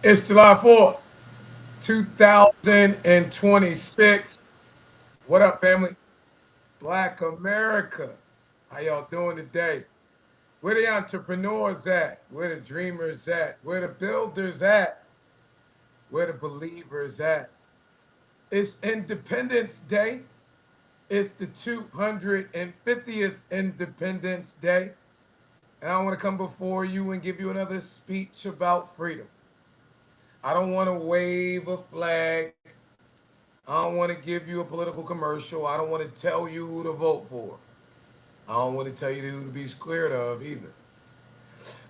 It's July 4th, 2026. What up, family? Black America. How y'all doing today? Where the entrepreneurs at? Where the dreamers at? Where the builders at? Where the believers at? It's Independence Day. It's the 250th Independence Day. And I want to come before you and give you another speech about freedom. I don't want to wave a flag. I don't want to give you a political commercial. I don't want to tell you who to vote for. I don't want to tell you who to be scared of either.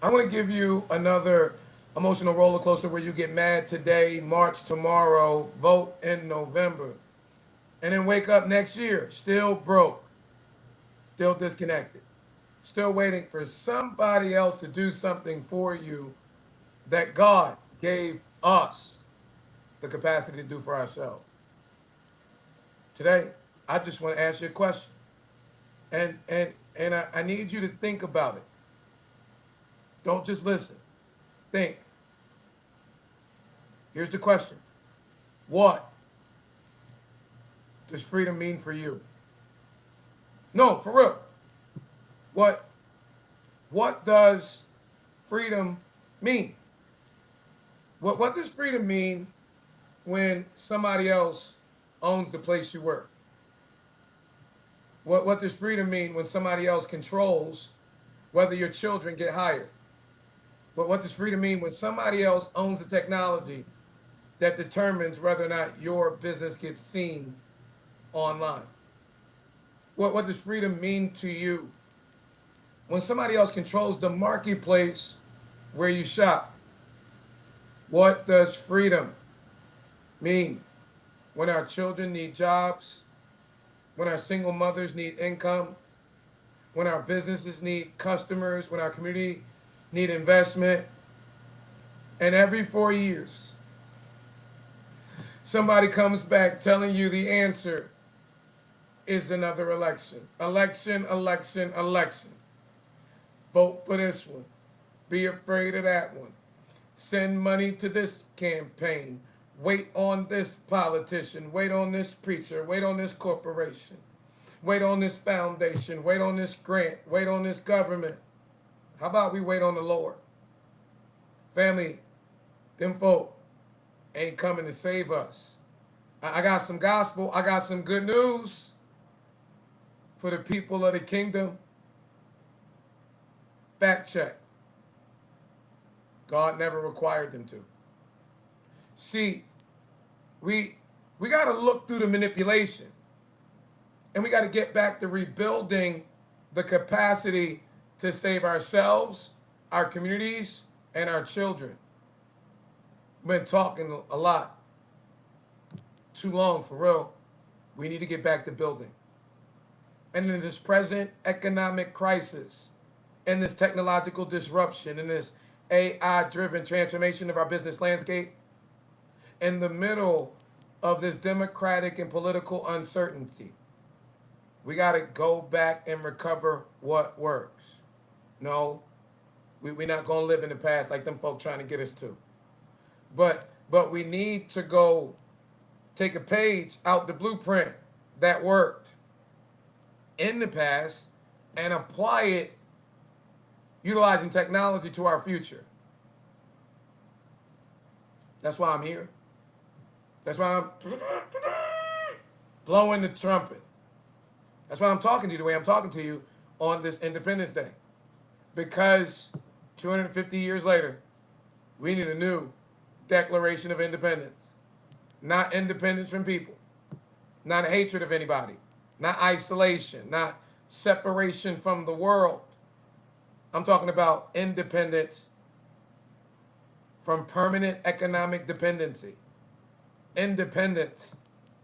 I want to give you another emotional roller coaster where you get mad today, march tomorrow, vote in November, and then wake up next year still broke, still disconnected, still waiting for somebody else to do something for you that God gave us the capacity to do for ourselves. Today, I just want to ask you a question. And I need you to think about it. Don't just listen. Think. Here's the question. What does freedom mean for you? No, for real. What what does freedom mean? What does freedom mean when somebody else owns the place you work? What does freedom mean when somebody else controls whether your children get hired? What does freedom mean when somebody else owns the technology that determines whether or not your business gets seen online? What does freedom mean to you when somebody else controls the marketplace where you shop? What does freedom mean when our children need jobs, when our single mothers need income, when our businesses need customers, when our community need investment? And every 4 years, somebody comes back telling you the answer is another election. Election, election, election. Vote for this one. Be afraid of that one. Send money to this campaign. Wait on this politician. Wait on this preacher. Wait on this corporation. Wait on this foundation. Wait on this grant. Wait on this government. How about we wait on the Lord? Family, them folk ain't coming to save us. I got some gospel. I got some good news for the people of the kingdom. Fact check. God never required them to. See, we got to look through the manipulation, and we got to get back to rebuilding the capacity to save ourselves, our communities, and our children. We've been talking a lot, too long for real. We need to get back to building. And in this present economic crisis, in this technological disruption, in this AI driven transformation of our business landscape, in the middle of this democratic and political uncertainty, we got to go back and recover what works. No, we're not going to live in the past like them folk trying to get us to. But we need to go take a page out the blueprint that worked in the past and apply it utilizing technology to our future. That's why I'm here. That's why I'm blowing the trumpet. That's why I'm talking to you the way I'm talking to you on this Independence Day. Because 250 years later, we need a new Declaration of Independence. Not independence from people, not hatred of anybody, not isolation, not separation from the world. I'm talking about independence from permanent economic dependency, independence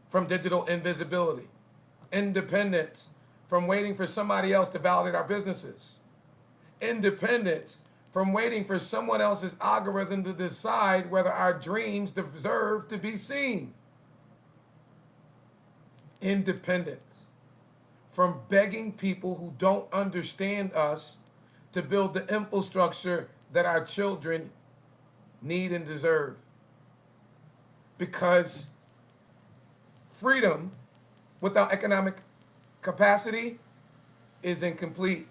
from digital invisibility, independence from waiting for somebody else to validate our businesses, independence from waiting for someone else's algorithm to decide whether our dreams deserve to be seen, independence from begging people who don't understand us to build the infrastructure that our children need, and deserve. Because freedom without economic capacity is incomplete.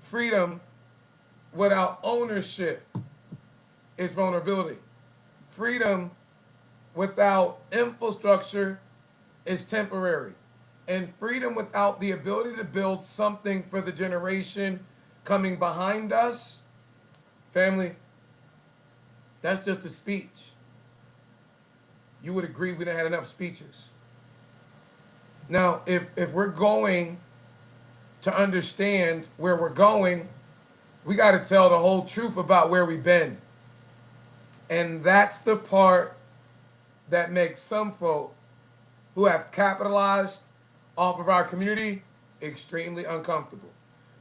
Freedom without ownership is vulnerability. Freedom without infrastructure is temporary. And freedom without the ability to build something for the generation coming behind us, family, that's just a speech. You would agree we didn't have enough speeches. Now, if we're going to understand where we're going, we got to tell the whole truth about where we've been. And that's the part that makes some folk who have capitalized off of our community extremely uncomfortable.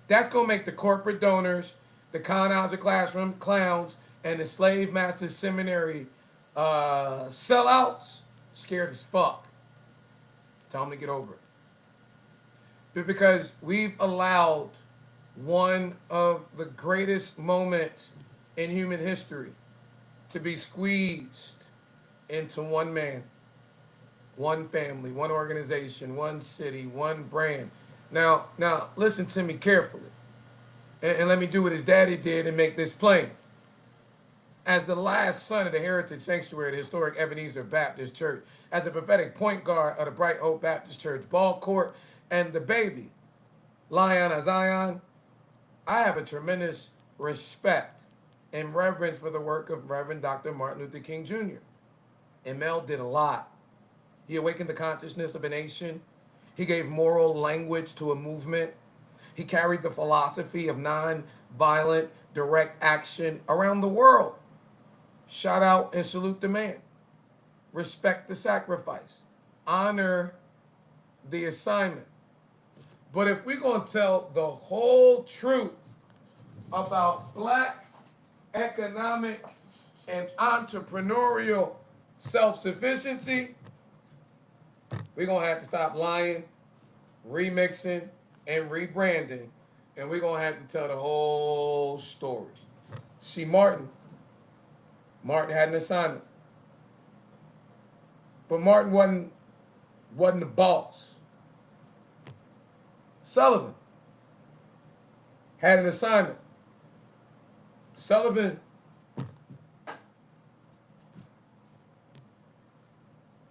That's going to make the corporate donors, the colonizer classroom clowns, and the slave master seminary sellouts scared as fuck. Tell them to get over it. But because we've allowed one of the greatest moments in human history to be squeezed into one man, one family, one organization, one city, one brand. Now, listen to me carefully. And let me do what his daddy did and make this plain. As the last son of the Heritage Sanctuary, the historic Ebenezer Baptist Church, as the prophetic point guard of the Bright Oak Baptist Church ball court, and the baby, Lion of Zion, I have a tremendous respect and reverence for the work of Reverend Dr. Martin Luther King Jr. ML did a lot. He awakened the consciousness of a nation. He gave moral language to a movement. He carried the philosophy of non-violent, direct action around the world. Shout out and salute the man. Respect the sacrifice. Honor the assignment. But if we're going to tell the whole truth about Black economic and entrepreneurial self-sufficiency, we're going to have to stop lying, remixing, and rebranding, and we're going to have to tell the whole story. See, Martin had an assignment. But Martin wasn't the boss. Sullivan had an assignment. Sullivan,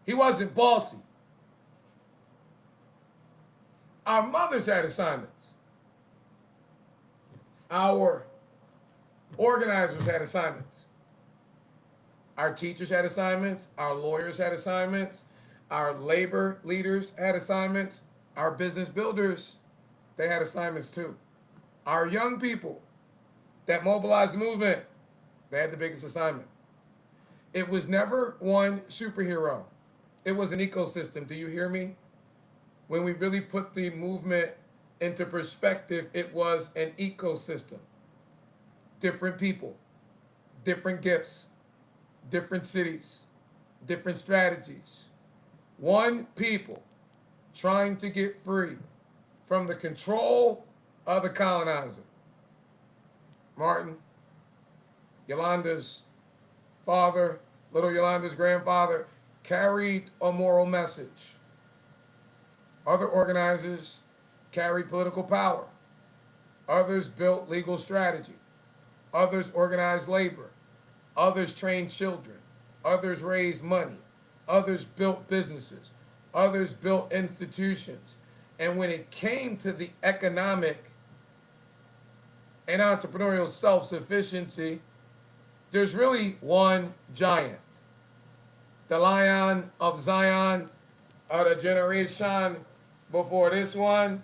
he wasn't bossy. Our mothers had assignments. Our organizers had assignments. Our teachers had assignments. Our lawyers had assignments. Our labor leaders had assignments. Our business builders, they had assignments too. Our young people that mobilized the movement, they had the biggest assignment. It was never one superhero. It was an ecosystem. Do you hear me? When we really put the movement into perspective, it was an ecosystem. Different people, different gifts, different cities, different strategies. One people trying to get free from the control of the colonizer. Martin, Yolanda's father, little Yolanda's grandfather, carried a moral message. Other organizers carried political power. Others built legal strategy. Others organized labor. Others trained children. Others raised money. Others built businesses. Others built institutions. And when it came to the economic and entrepreneurial self-sufficiency, there's really one giant. The Lion of Zion of the generation before this one,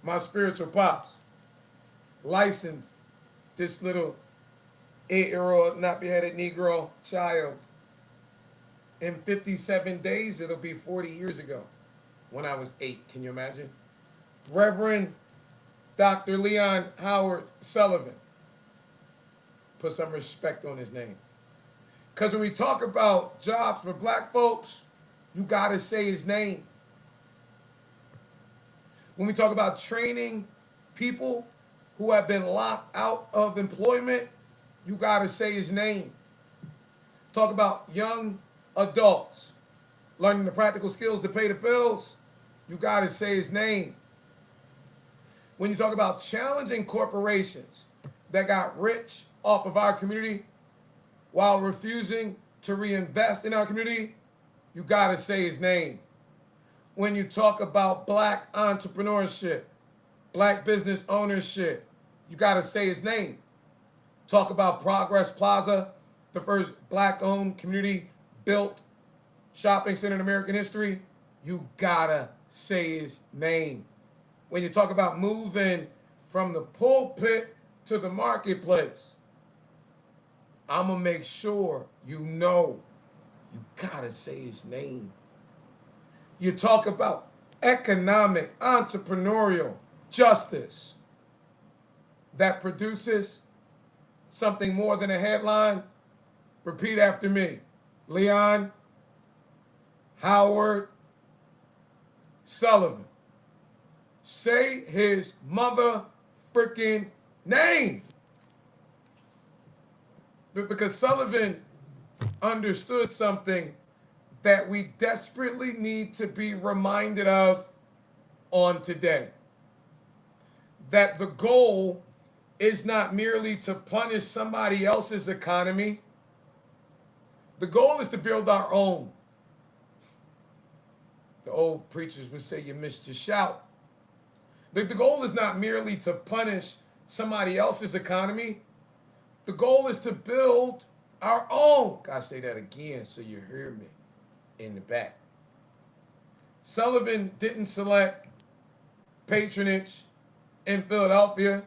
my spiritual pops, licensed this little 8-year-old nappy-headed Negro child. In 57 days, it'll be 40 years ago when I was 8. Can you imagine? Reverend Dr. Leon Howard Sullivan. Put some respect on his name. Because when we talk about jobs for Black folks, you got to say his name. When we talk about training people who have been locked out of employment, you got to say his name. Talk about young adults learning the practical skills to pay the bills, you got to say his name. When you talk about challenging corporations that got rich off of our community while refusing to reinvest in our community, you got to say his name. When you talk about black entrepreneurship, black business ownership, you got to say his name. Talk about Progress Plaza, the first black-owned community-built shopping center in American history, you gotta say his name. When you talk about moving from the pulpit to the marketplace, I'm gonna make sure you know you gotta say his name. You talk about economic, entrepreneurial justice that produces something more than a headline. Repeat after me. Leon Howard Sullivan. Say his mother freaking name. Because Sullivan understood something that we desperately need to be reminded of on today. That the goal is not merely to punish somebody else's economy. The goal is to build our own. The old preachers would say you missed your shout. The goal is not merely to punish somebody else's economy. The goal is to build our own. Gotta say that again so you hear me in the back. Sullivan didn't select patronage in Philadelphia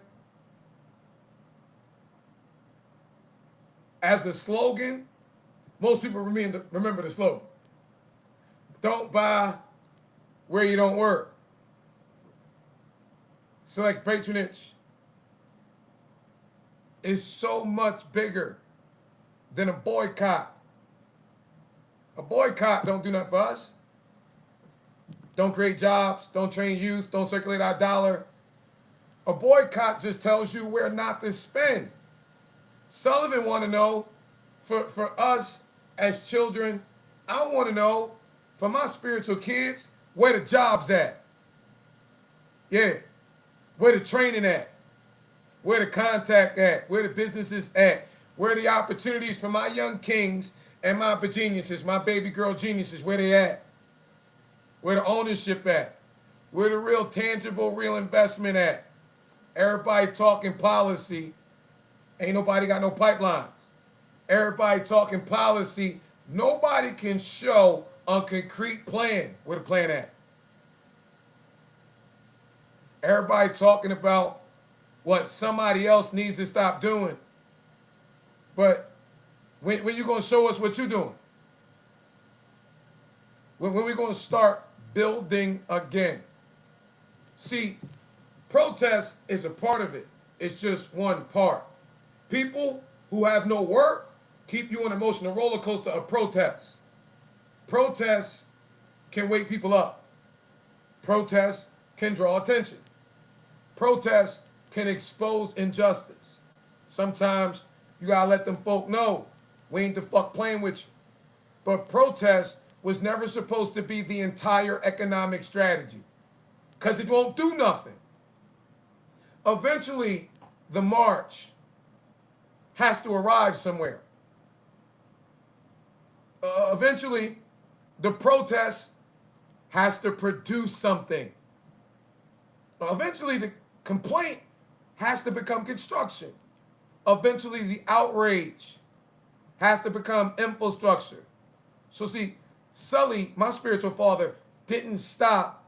as a slogan. Most people remember the slogan. Don't buy where you don't work. Select patronage is so much bigger than a boycott. A boycott don't do nothing for us. Don't create jobs, don't train youth, don't circulate our dollar. A boycott just tells you where not to spend. Sullivan want to know, for us as children, I want to know, for my spiritual kids, where the jobs at. Yeah. Where the training at. Where the contact at. Where the businesses at. Where the opportunities for my young kings and my geniuses, my baby girl geniuses, where they at. Where the ownership at. Where the real tangible, real investment at. Everybody talking policy. Ain't nobody got no pipelines. Everybody talking policy. Nobody can show a concrete plan. Where the plan at? Everybody talking about what somebody else needs to stop doing. But when you going to show us what you're doing? When we going to start building again? See, protest is a part of it. It's just one part. People who have no work keep you on an emotional roller coaster of protest. Protests can wake people up. Protests can draw attention. Protests can expose injustice. Sometimes you gotta let them folk know we ain't the fuck playing with you. But protest was never supposed to be the entire economic strategy, because it won't do nothing. Eventually, the march has to arrive somewhere. Eventually, the protest has to produce something. Eventually, the complaint has to become construction. Eventually, the outrage has to become infrastructure. So see, Sully, my spiritual father, didn't stop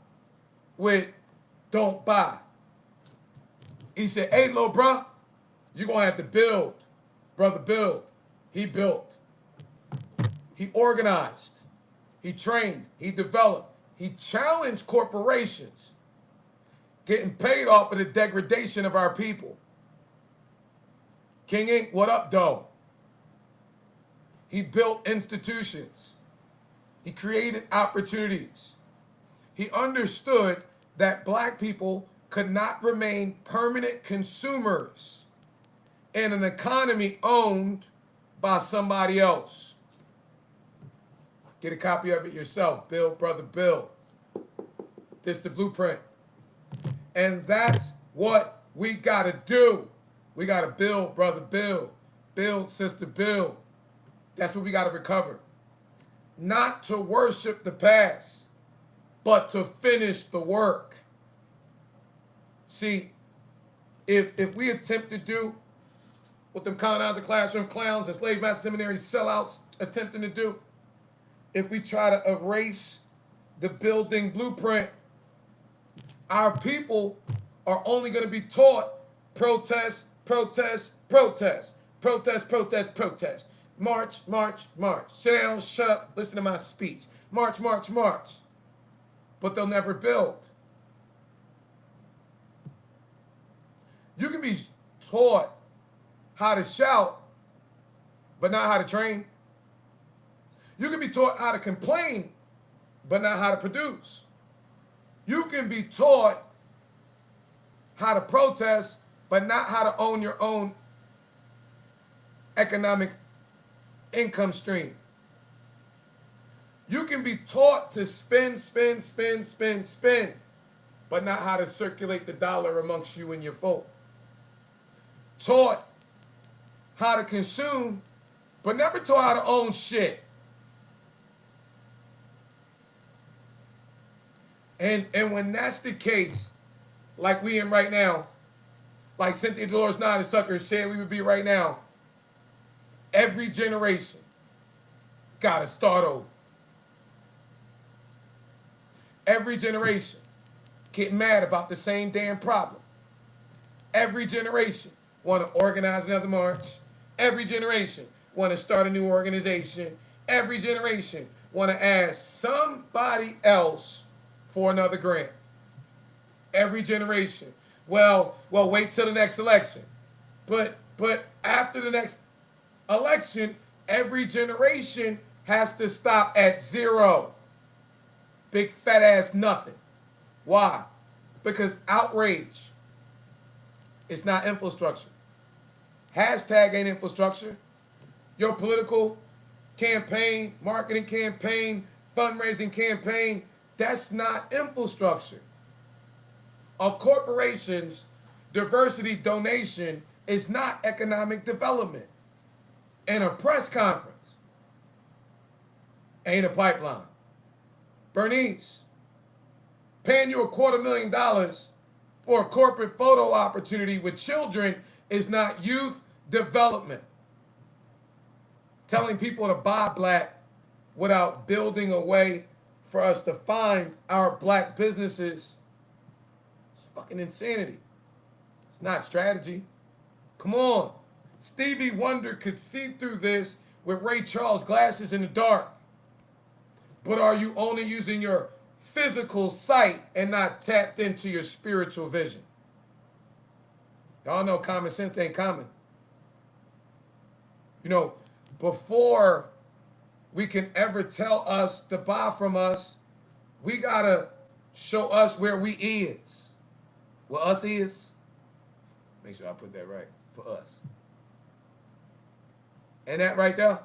with don't buy. He said, hey, little bruh, you're going to have to build. Brother, build. He built. He organized. He trained. He developed. He challenged corporations getting paid off of the degradation of our people. King Ink, what up, though? He built institutions. He created opportunities. He understood that black people could not remain permanent consumers in an economy owned by somebody else. Get a copy of it yourself. Bill, brother Bill. This the blueprint. And that's what we got to do. We got to build, brother Bill. Build, sister Bill. That's what we got to recover. Not to worship the past, but to finish the work. See, if we attempt to do what them colonizer classroom clowns and slave master seminary sellouts attempting to do, if we try to erase the building blueprint, our people are only going to be taught protest, protest, protest, protest, protest, protest. March, march, march. Sit down, shut up, listen to my speech. March, march, march. But they'll never build. You can be taught how to shout, but not how to train. You can be taught how to complain, but not how to produce. You can be taught how to protest, but not how to own your own economic income stream. You can be taught to spend, spend, spend, spend, spend, but not how to circulate the dollar amongst you and your folk. Taught how to consume, but never taught how to own shit. And when that's the case, like we in right now, like Cynthia Dolores Nodis Tucker said we would be right now, every generation gotta start over. Every generation get mad about the same damn problem. Every generation want to organize another march. Every generation want to start a new organization. Every generation want to ask somebody else for another grant. Every generation. Well, wait till the next election. But after the next election, every generation has to stop at zero. Big fat ass nothing. Why? Because outrage is not infrastructure. Hashtag ain't infrastructure. Your political campaign, marketing campaign, fundraising campaign, that's not infrastructure. A corporation's diversity donation is not economic development. And a press conference ain't a pipeline. Bernice, paying you $250,000 for a corporate photo opportunity with children is not youth development. Telling people to buy black without building a way for us to find our black businesses is fucking insanity. It's not strategy. Come on. Stevie Wonder could see through this with Ray Charles glasses in the dark. But are you only using your physical sight and not tapped into your spiritual vision? Y'all know common sense ain't common. You know, before we can ever tell us to buy from us, we gotta show us where we is. Where us is. Make sure I put that right. For us. And that right there,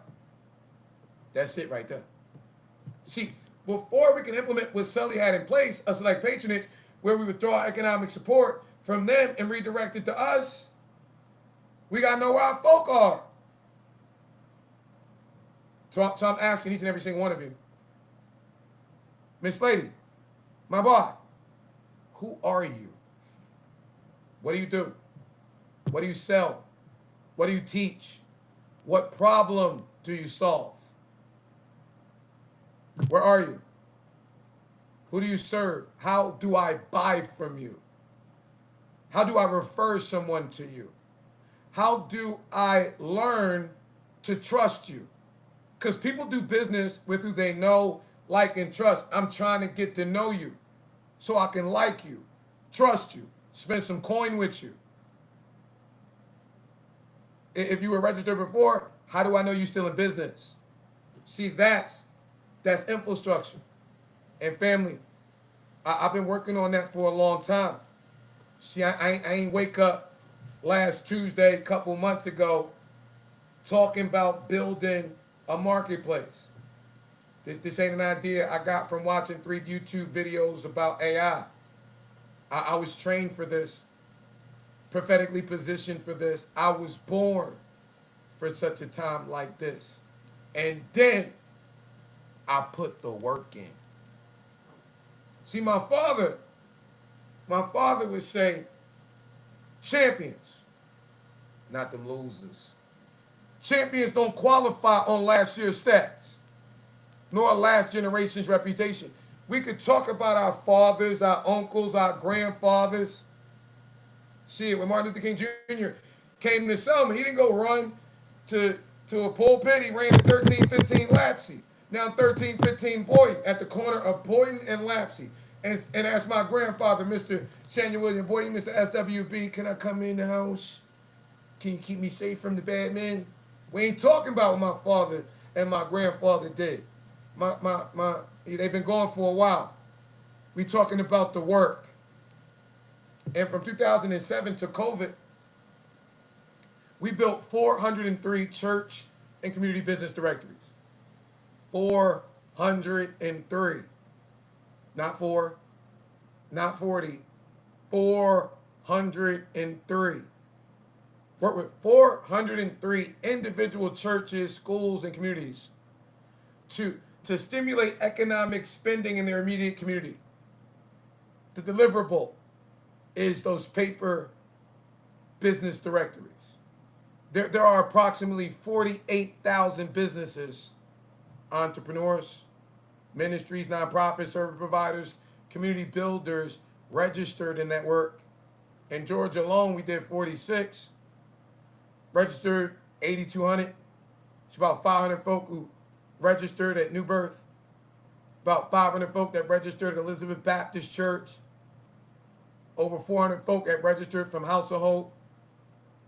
that's it right there. See, before we can implement what Sully had in place, a select patronage, where we would throw our economic support from them and redirect it to us, we got to know where our folk are. So I'm asking each and every single one of you, Miss Lady, my boy, who are you? What do you do? What do you sell? What do you teach? What problem do you solve? Where are you? Who do you serve? How do I buy from you? How do I refer someone to you? How do I learn to trust you? Because people do business with who they know, like, and trust. I'm trying to get to know you so I can like you, trust you, spend some coin with you. If you were registered before, how do I know you're still in business? See, that's infrastructure. And family, I've been working on that for a long time. See, I ain't wake up last Tuesday, a couple months ago, talking about building a marketplace. This ain't an idea I got from watching 3 YouTube videos about AI. I was trained for this, prophetically positioned for this. I was born for such a time like this. And then I put the work in. See, my father would say, champions, not them losers. Champions don't qualify on last year's stats, nor last generation's reputation. We could talk about our fathers, our uncles, our grandfathers. See, when Martin Luther King Jr. came to Selma, he didn't go run to a pulpit. He ran 1315 Lapsy. Now 1315 Boynton at the corner of Boynton and Lapsy. And asked my grandfather, Mr. Samuel William Boynton, Mr. SWB, can I come in the house? Can you keep me safe from the bad men? We ain't talking about what my father and my grandfather did. They've been gone for a while. We talking about the work. And from 2007 to COVID, we built 403 church and community business directories. 403. Not 4, not 40. 403. Work with 403 individual churches, schools, and communities to stimulate economic spending in their immediate community. The deliverable is those paper business directories. There are approximately 48,000 businesses, entrepreneurs, ministries, nonprofits, service providers, community builders registered in that work. In Georgia alone, we did 46. Registered 8,200. It's about 500 folk who registered at New Birth. About 500 folk that registered at Elizabeth Baptist Church. Over 400 folk that registered from House of Hope.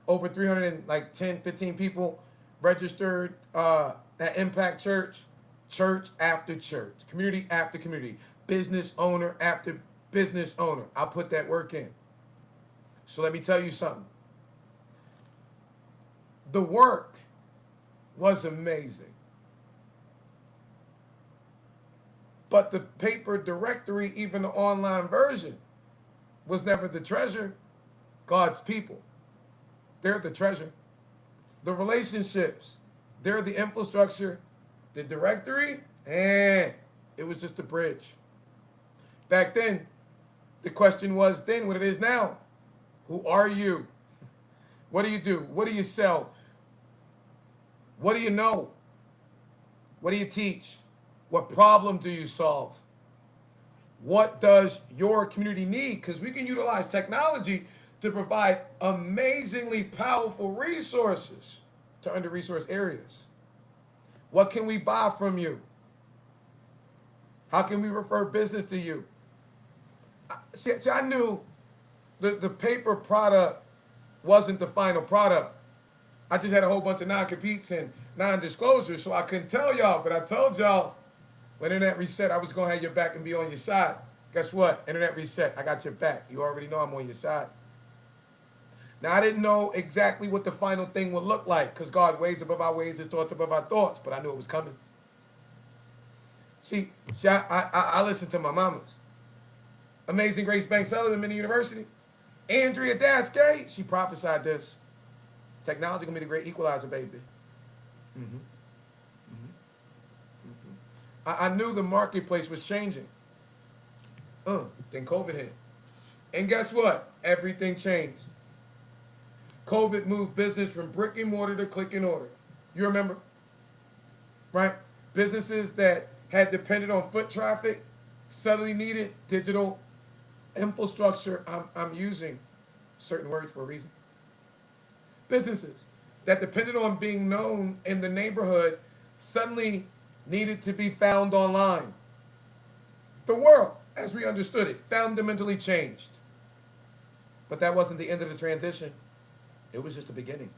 Over 310, 15 people registered at Impact Church. Church after church, community after community, business owner after business owner. I'll put that work in. So let me tell you something. The work was amazing. But the paper directory, even the online version, was never the treasure. God's people, they're the treasure. The relationships, they're the infrastructure. The directory, it was just a bridge. Back then, the question was then what it is now. Who are you? What do you do? What do you sell? What do you know? What do you teach? What problem do you solve? What does your community need? Because we can utilize technology to provide amazingly powerful resources to under-resourced areas. What can we buy from you? How can we refer business to you? See, I knew the paper product wasn't the final product. I just had a whole bunch of non-competes and non-disclosures, so I couldn't tell y'all. But I told y'all when Internet Reset, I was going to have your back and be on your side. Guess what? Internet Reset, I got your back. You already know I'm on your side. Now, I didn't know exactly what the final thing would look like because God ways above our ways and thoughts above our thoughts, but I knew it was coming. See, I listened to my mamas. Amazing Grace Banks Sullivan, Mini University. Andrea Daskay, she prophesied this. Technology going to be the great equalizer, baby. I knew the marketplace was changing. Then COVID hit. And guess what? Everything changed. COVID moved business from brick and mortar to click and order. You remember? Right? Businesses that had depended on foot traffic suddenly needed digital infrastructure. I'm using certain words for a reason. Businesses that depended on being known in the neighborhood suddenly needed to be found online. The world, as we understood it, fundamentally changed. But that wasn't the end of the transition. It was just the beginning.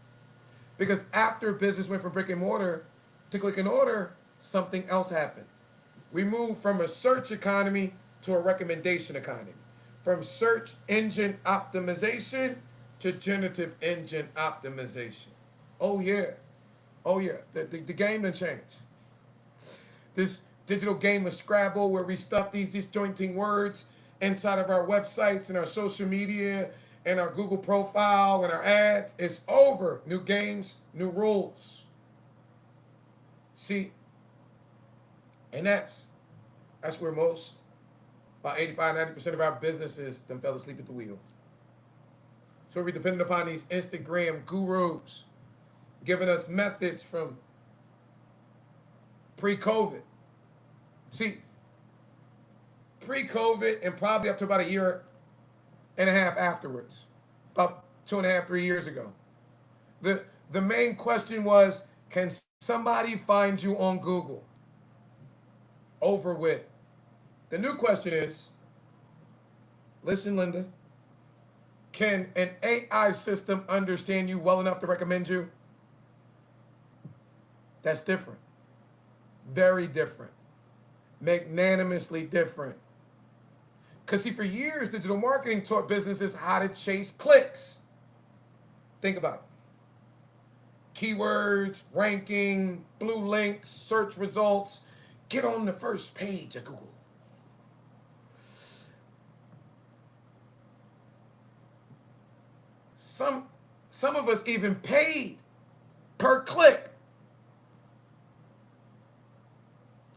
Because after business went from brick and mortar to click and order, something else happened. We moved from a search economy to a recommendation economy. from search engine optimization to generative engine optimization. Oh yeah. Oh yeah. The game done changed. This digital game of Scrabble where we stuff these disjointing words inside of our websites and our social media and our Google profile and our ads. It's over. New games, new rules. See, and that's where most, about 85-90% of our businesses them fell asleep at the wheel. So we're dependent upon these Instagram gurus giving us methods from pre-COVID. See, pre-COVID and probably up to about a year and a half afterwards, about 2.5, 3 years ago, the main question was, can somebody find you on Google? Over with. The new question is, listen, Linda, can an AI system understand you well enough to recommend you? That's different. Very different. Magnanimously different. Because see, for years, digital marketing taught businesses how to chase clicks. Think about it. Keywords, ranking, blue links, search results. Get on the first page of Google. Some of us even paid per click.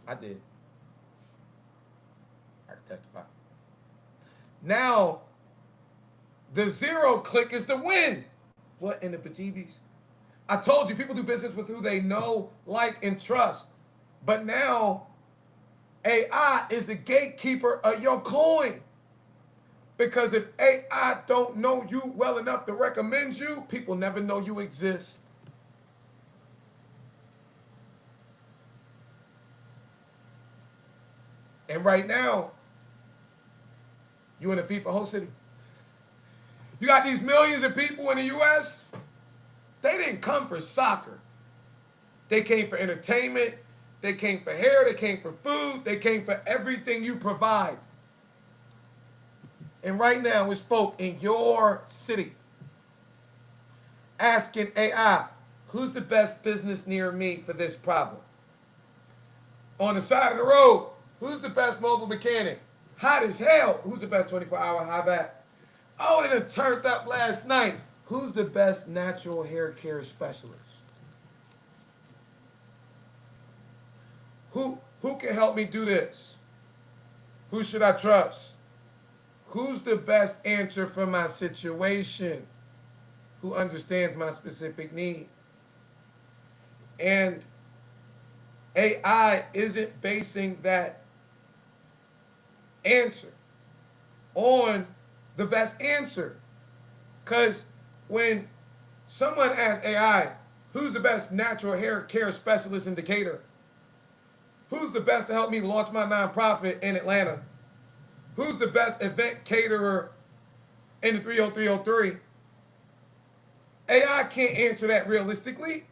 I did. I can testify. Now, the zero click is the win. What in the bejeebies? I told you, people do business with who they know, like, and trust. But now, AI is the gatekeeper of your coin. Because if AI don't know you well enough to recommend you, people never know you exist. And right now, you in a FIFA host city. You got these millions of people in the U.S., they didn't come for soccer. They came for entertainment, they came for hair, they came for food, they came for everything you provide. And right now, it's folk in your city asking AI, who's the best business near me for this problem? On the side of the road, who's the best mobile mechanic? Hot as hell, who's the best 24-hour high back? Oh, it turned up last night. Who's the best natural hair care specialist? Who can help me do this? Who should I trust? Who's the best answer for my situation? Who understands my specific need? And AI isn't basing that answer on the best answer. Because when someone asks AI, who's the best natural hair care specialist in Decatur? Who's the best to help me launch my nonprofit in Atlanta? Who's the best event caterer in the 30303? AI can't answer that realistically.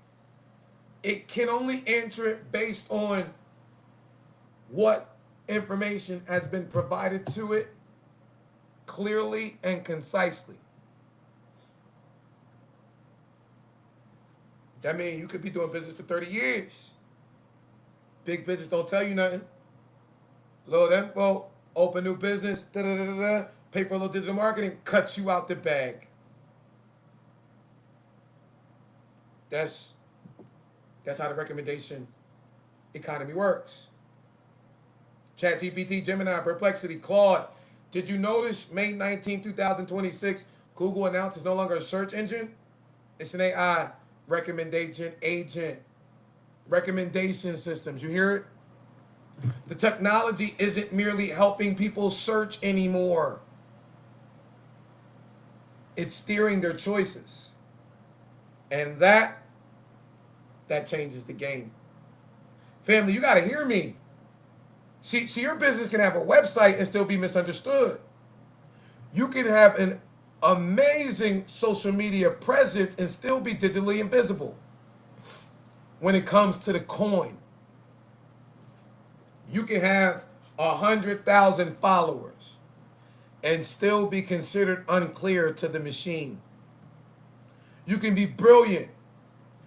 It can only answer it based on what information has been provided to it clearly and concisely. That means you could be doing business for 30 years. Big business don't tell you nothing. Little info, open new business, pay for a little digital marketing, cuts you out the bag. That's how the recommendation economy works. ChatGPT, Gemini, Perplexity, Claude. Did you notice May 19, 2026, Google announced it's no longer a search engine? It's an AI recommendation agent. Recommendation systems. You hear it? The technology isn't merely helping people search anymore. It's steering their choices. And that changes the game. Family, you got to hear me. See, your business can have a website and still be misunderstood. You can have an amazing social media presence and still be digitally invisible. When it comes to the coin, you can have 100,000 followers and still be considered unclear to the machine. You can be brilliant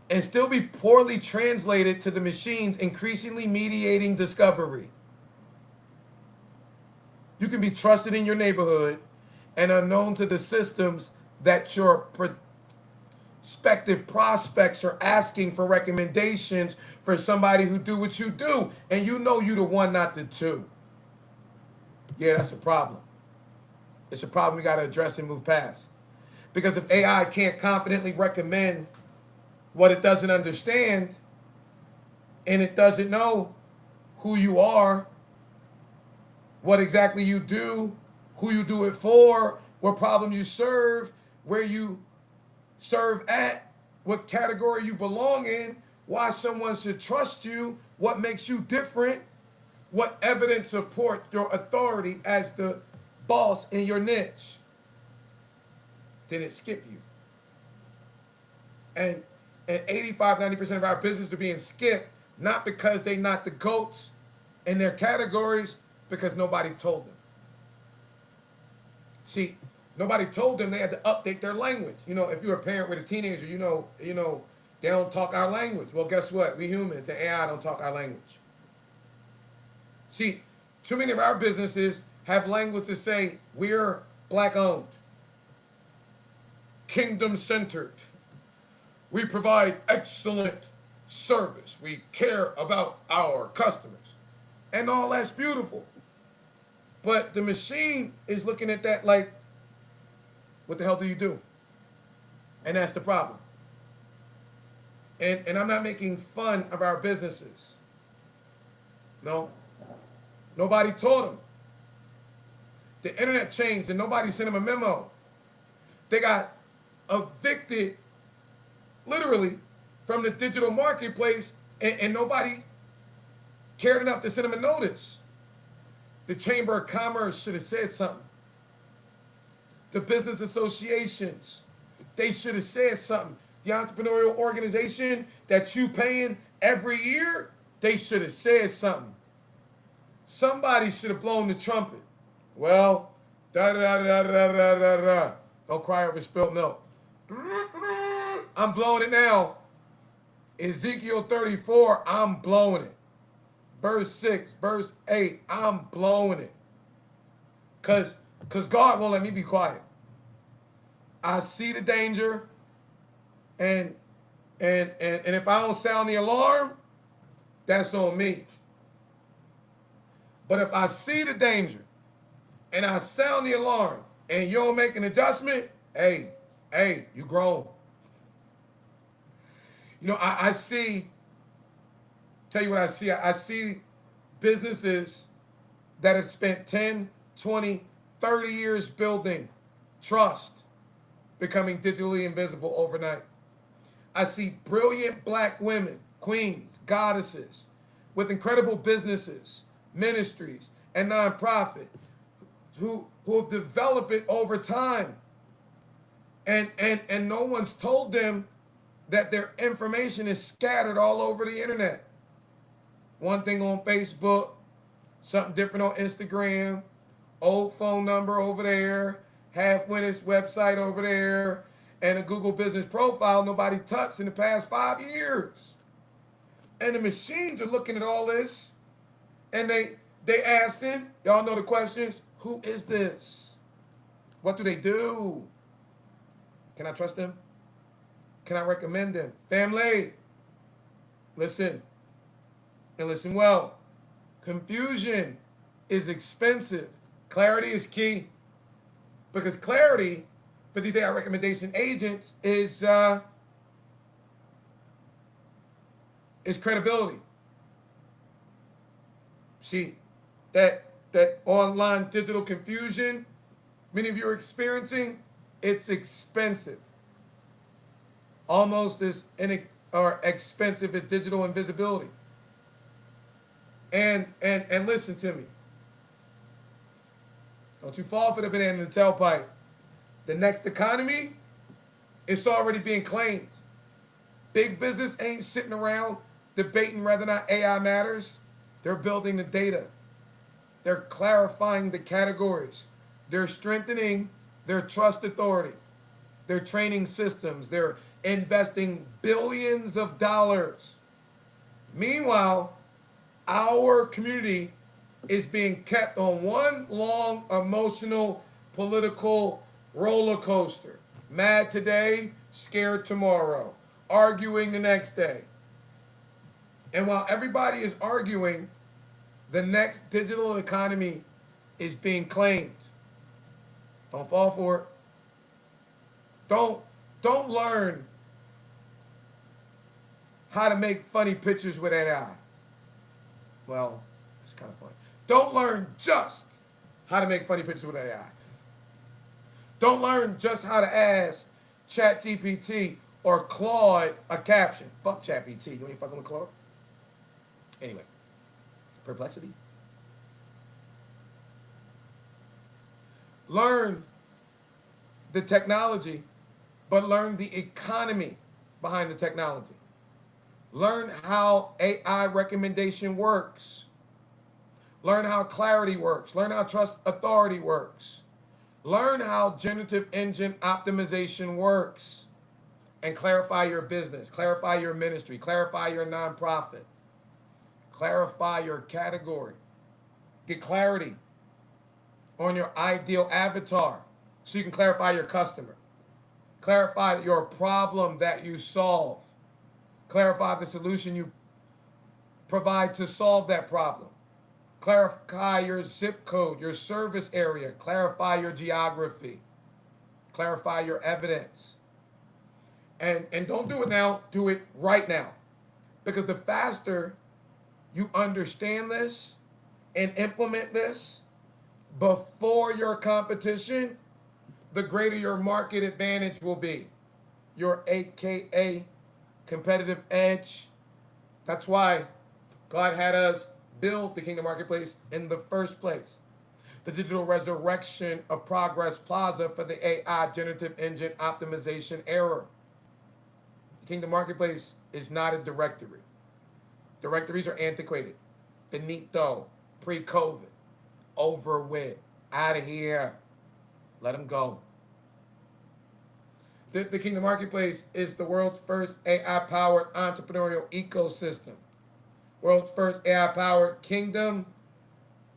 and still be poorly translated to the machines, increasingly mediating discovery. You can be trusted in your neighborhood and unknown to the systems that your prospective prospects are asking for recommendations for somebody who do what you do, and you know you the one, not the two. Yeah, that's a problem. It's a problem we got to address and move past. Because if AI can't confidently recommend what it doesn't understand, and it doesn't know who you are, what exactly you do, who you do it for, what problem you serve, where you serve at, what category you belong in, why someone should trust you, what makes you different, what evidence supports your authority as the boss in your niche, then it skip you. And 85, 90% of our business are being skipped, not because they're not the GOATs in their categories, because nobody told them. See, nobody told them they had to update their language. You know, if you're a parent with a teenager, you know, they don't talk our language. Well, guess what? We humans and AI don't talk our language. See, too many of our businesses have language to say we're Black owned, kingdom centered. We provide excellent service. We care about our customers. And all that's beautiful. But the machine is looking at that like, what the hell do you do? And that's the problem. And I'm not making fun of our businesses. No. Nobody taught them. The internet changed and nobody sent them a memo. They got evicted, literally, from the digital marketplace, and nobody cared enough to send them a notice. The Chamber of Commerce should have said something. The business associations, they should have said something. The entrepreneurial organization that you paying every year, they should have said something. Somebody should have blown the trumpet. Well, da-da-da-da-da-da-da-da. Don't cry over spilled milk. I'm blowing it now. Ezekiel 34, I'm blowing it. Verse 6, verse 8, I'm blowing it. Because God won't let me be quiet. I see the danger, and if I don't sound the alarm, that's on me. But if I see the danger and I sound the alarm and you don't make an adjustment, hey, you grown. You know, I see, tell you what I see. I see businesses that have spent 10, 20, 30 years building trust becoming digitally invisible overnight. I see brilliant Black women, queens, goddesses, with incredible businesses, ministries, and nonprofit who have developed it over time. And no one's told them that their information is scattered all over the internet. One thing on Facebook, something different on Instagram, old phone number over there, Half-Winners website over there, and a Google business profile nobody touched in the past 5 years. And the machines are looking at all this, and they asking, y'all know the questions, who is this? What do they do? Can I trust them? Can I recommend them? Family, listen, and listen well. Confusion is expensive. Clarity is key. Because clarity for these AI recommendation agents is credibility. See, that online digital confusion many of you are experiencing, it's expensive. Almost as expensive as digital invisibility. And listen to me. Don't you fall for the banana in the tailpipe. The next economy, it's already being claimed. Big business ain't sitting around debating whether or not AI matters. They're building the data. They're clarifying the categories. They're strengthening their trust authority. They're training systems. They're investing billions of dollars. Meanwhile, our community is being kept on one long emotional political roller coaster. Mad today, scared tomorrow, arguing the next day. And while everybody is arguing, the next digital economy is being claimed. Don't fall for it. Don't learn how to make funny pictures with AI. Well, it's kind of funny. Don't learn just how to make funny pictures with AI. Don't learn just how to ask ChatGPT or Claude a caption. Fuck ChatGPT. You ain't fucking with Claude. Anyway, Perplexity. Learn the technology, but learn the economy behind the technology. Learn how AI recommendation works. Learn how clarity works. Learn how trust authority works. Learn how generative engine optimization works. And clarify your business, clarify your ministry, clarify your nonprofit, clarify your category. Get clarity on your ideal avatar so you can clarify your customer. Clarify your problem that you solve. Clarify the solution you provide to solve that problem. Clarify your zip code, your service area. Clarify your geography. Clarify your evidence. And don't do it now, do it right now. Because the faster you understand this and implement this before your competition, the greater your market advantage will be. Your AKA competitive edge. That's why God had us build the Kingdom Marketplace in the first place. The digital resurrection of Progress Plaza for the AI generative engine optimization era. The Kingdom Marketplace is not a directory. Directories are antiquated, finito, pre-COVID, over with, out of here. Let them go. The Kingdom Marketplace is the world's first AI-powered entrepreneurial ecosystem. World's first AI-powered kingdom,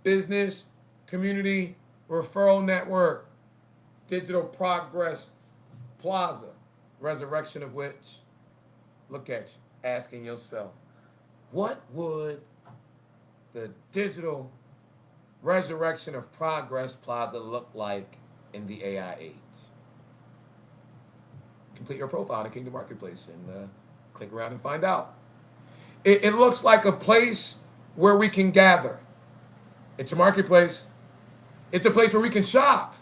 business, community, referral network. Digital Progress Plaza, resurrection of which, look at you, asking yourself, what would the digital resurrection of Progress Plaza look like in the AI age? Complete your profile in the Kingdom Marketplace and click around and find out. It looks like a place where we can gather. It's a marketplace. It's a place where we can shop.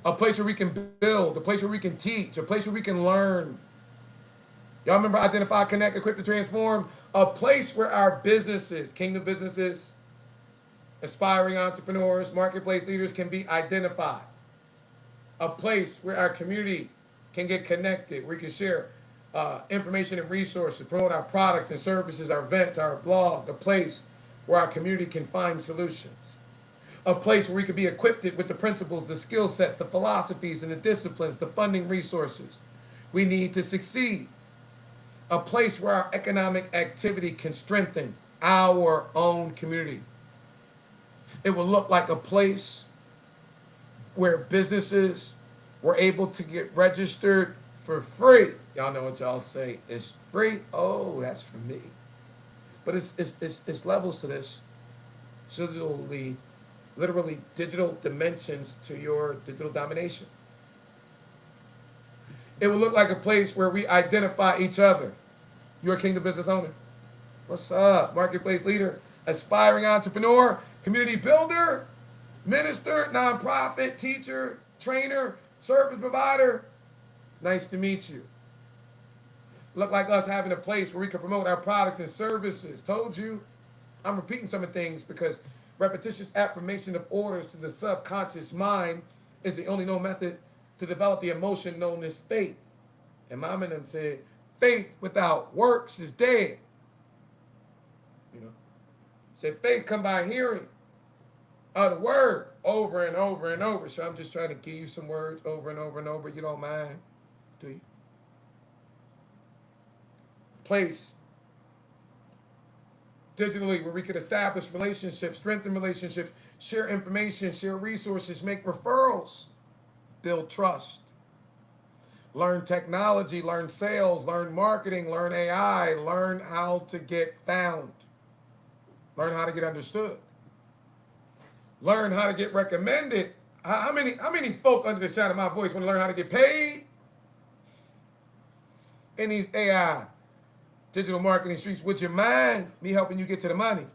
A place where we can build. A place where we can teach. A place where we can learn. Y'all remember Identify, Connect, Equip to Transform? A place where our businesses, kingdom businesses, aspiring entrepreneurs, marketplace leaders can be identified. A place where our community can get connected, where we can share information and resources, promote our products and services, our events, our blog, a place where our community can find solutions. A place where we can be equipped with the principles, the skill set, the philosophies, and the disciplines, the funding resources we need to succeed. A place where our economic activity can strengthen our own community. It will look like a place where businesses were able to get registered for free. Y'all know what y'all say. It's free. Oh, that's for me. But it's levels to this. Literally digital dimensions to your digital domination. It will look like a place where we identify each other. You're a kingdom business owner. What's up? Marketplace leader, aspiring entrepreneur, community builder, minister, nonprofit, teacher, trainer, service provider. Nice to meet you. Look like us having a place where we can promote our products and services. Told you. I'm repeating some of the things because repetitious affirmation of orders to the subconscious mind is the only known method to develop the emotion known as faith. And Mom and them said, faith without works is dead. You know, said faith come by hearing. the word over and over and over. So I'm just trying to give you some words over and over and over. You don't mind, do you? Place digitally where we could establish relationships, strengthen relationships, share information, share resources, make referrals, build trust, learn technology, learn sales, learn marketing, learn AI, learn how to get found, learn how to get understood, learn how to get recommended. How many folk under the sound of my voice want to learn how to get paid in these AI digital marketing streets? Would you mind me helping you get to the money?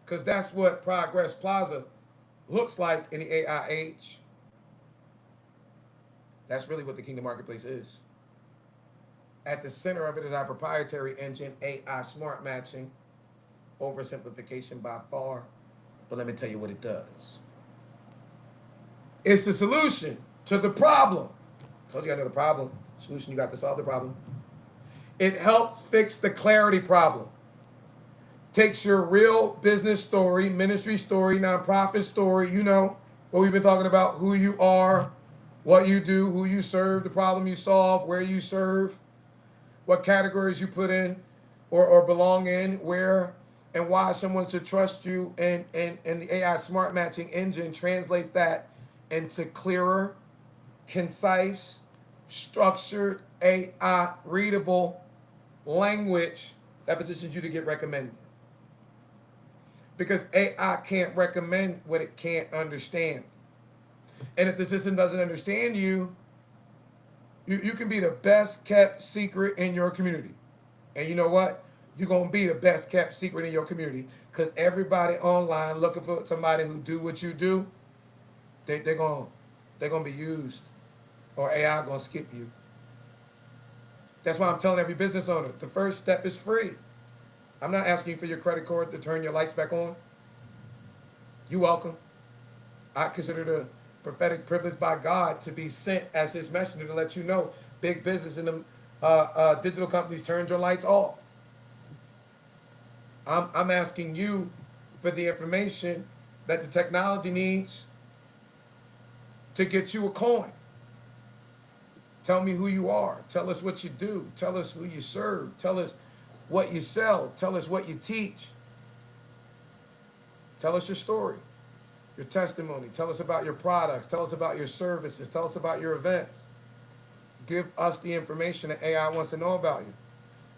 Because that's what Progress Plaza looks like in the AI age. That's really what the Kingdom Marketplace is. At the center of it is our proprietary engine, AI Smart Matching. Oversimplification by far, but let me tell you what it does. It's the solution to the problem. I told you I know the problem. Solution, you got to solve the problem. It helps fix the clarity problem. Takes your real business story, ministry story, nonprofit story, you know, what we've been talking about, who you are, what you do, who you serve, the problem you solve, where you serve, what categories you put in or belong in, where and why someone should trust you. And the AI Smart Matching engine translates that into clearer, concise, structured, AI readable language that positions you to get recommended. Because AI can't recommend what it can't understand. And if the system doesn't understand you, you can be the best kept secret in your community. And you know what? You're going to be the best kept secret in your community because everybody online looking for somebody who do what you do, they're going to be used or AI going to skip you. That's why I'm telling every business owner, the first step is free. I'm not asking you for your credit card to turn your lights back on. You're welcome. I consider the prophetic privilege by God to be sent as his messenger to let you know big business and the digital companies turned your lights off. I'm asking you for the information that the technology needs to get you a coin. Tell me who you are. Tell us what you do. Tell us who you serve. Tell us what you sell. Tell us what you teach. Tell us your story, your testimony. Tell us about your products. Tell us about your services. Tell us about your events. Give us the information that AI wants to know about you.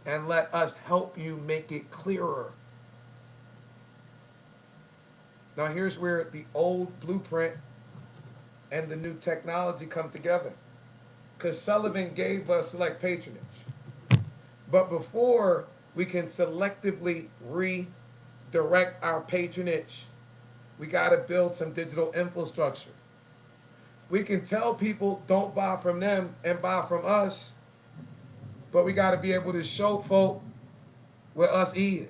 And let us help you make it clearer. Now here's where the old blueprint and the new technology come together. Because Sullivan gave us select patronage. But before we can selectively redirect our patronage, we got to build some digital infrastructure. We can tell people don't buy from them and buy from us, but we got to be able to show folk where us is.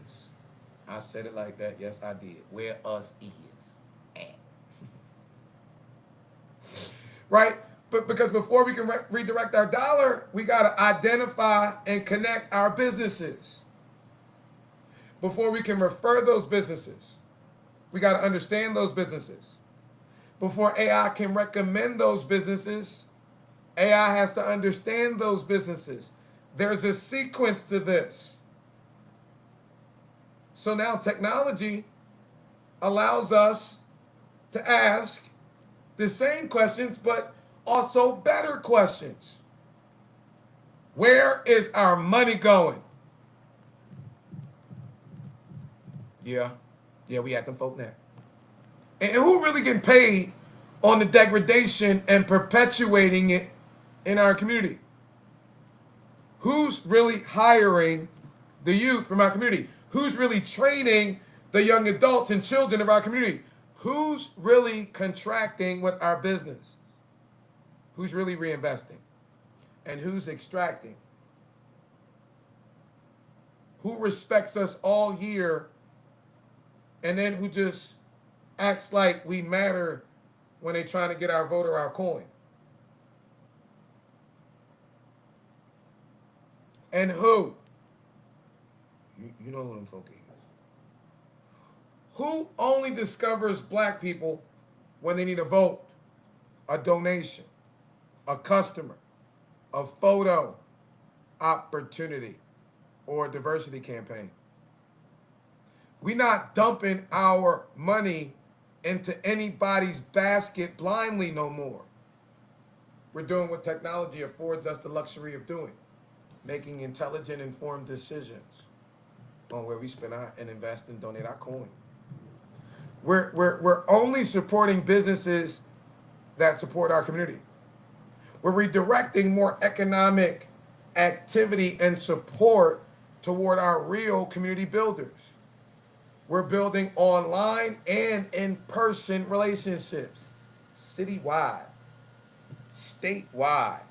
I said it like that. Yes, I did. Where us is at. Right? But because before we can redirect our dollar, we got to identify and connect our businesses. Before we can refer those businesses, we got to understand those businesses. Before AI can recommend those businesses, AI has to understand those businesses. There's a sequence to this. So now technology allows us to ask the same questions, but also better questions. Where is our money going? Yeah, we at them folk now. And who really getting paid on the degradation and perpetuating it in our community? Who's really hiring the youth from our community? Who's really training the young adults and children of our community? Who's really contracting with our business? Who's really reinvesting? And who's extracting? Who respects us all year and then who just acts like we matter when they're trying to get our vote or our coin? And who? You know who them folk is. Who only discovers black people when they need a vote, a donation, a customer, a photo opportunity, or a diversity campaign? We're not dumping our money into anybody's basket blindly no more. We're doing what technology affords us the luxury of doing, making intelligent, informed decisions on where we spend our and invest and donate our coin. We're only supporting businesses that support our community. We're redirecting more economic activity and support toward our real community builders. We're building online and in-person relationships, citywide, statewide,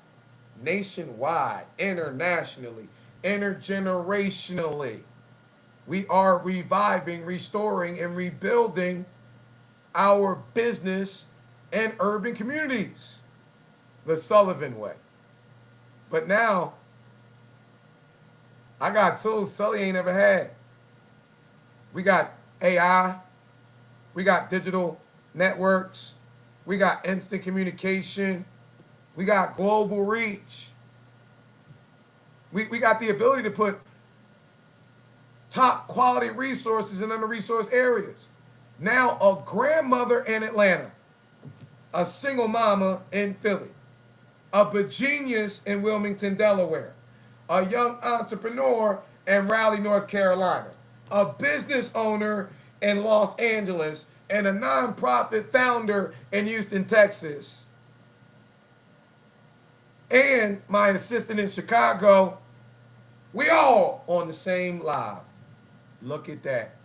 nationwide, internationally, intergenerationally. We are reviving, restoring, and rebuilding our business and urban communities the Sullivan way. But now, I got tools Sully ain't ever had. We got AI, we got digital networks, we got instant communication, we got global reach. We got the ability to put top quality resources in under-resourced areas. Now a grandmother in Atlanta, a single mama in Philly, a genius in Wilmington, Delaware, a young entrepreneur in Raleigh, North Carolina, a business owner in Los Angeles, and a nonprofit founder in Houston, Texas, and my assistant in Chicago. We all on the same live. Look at that.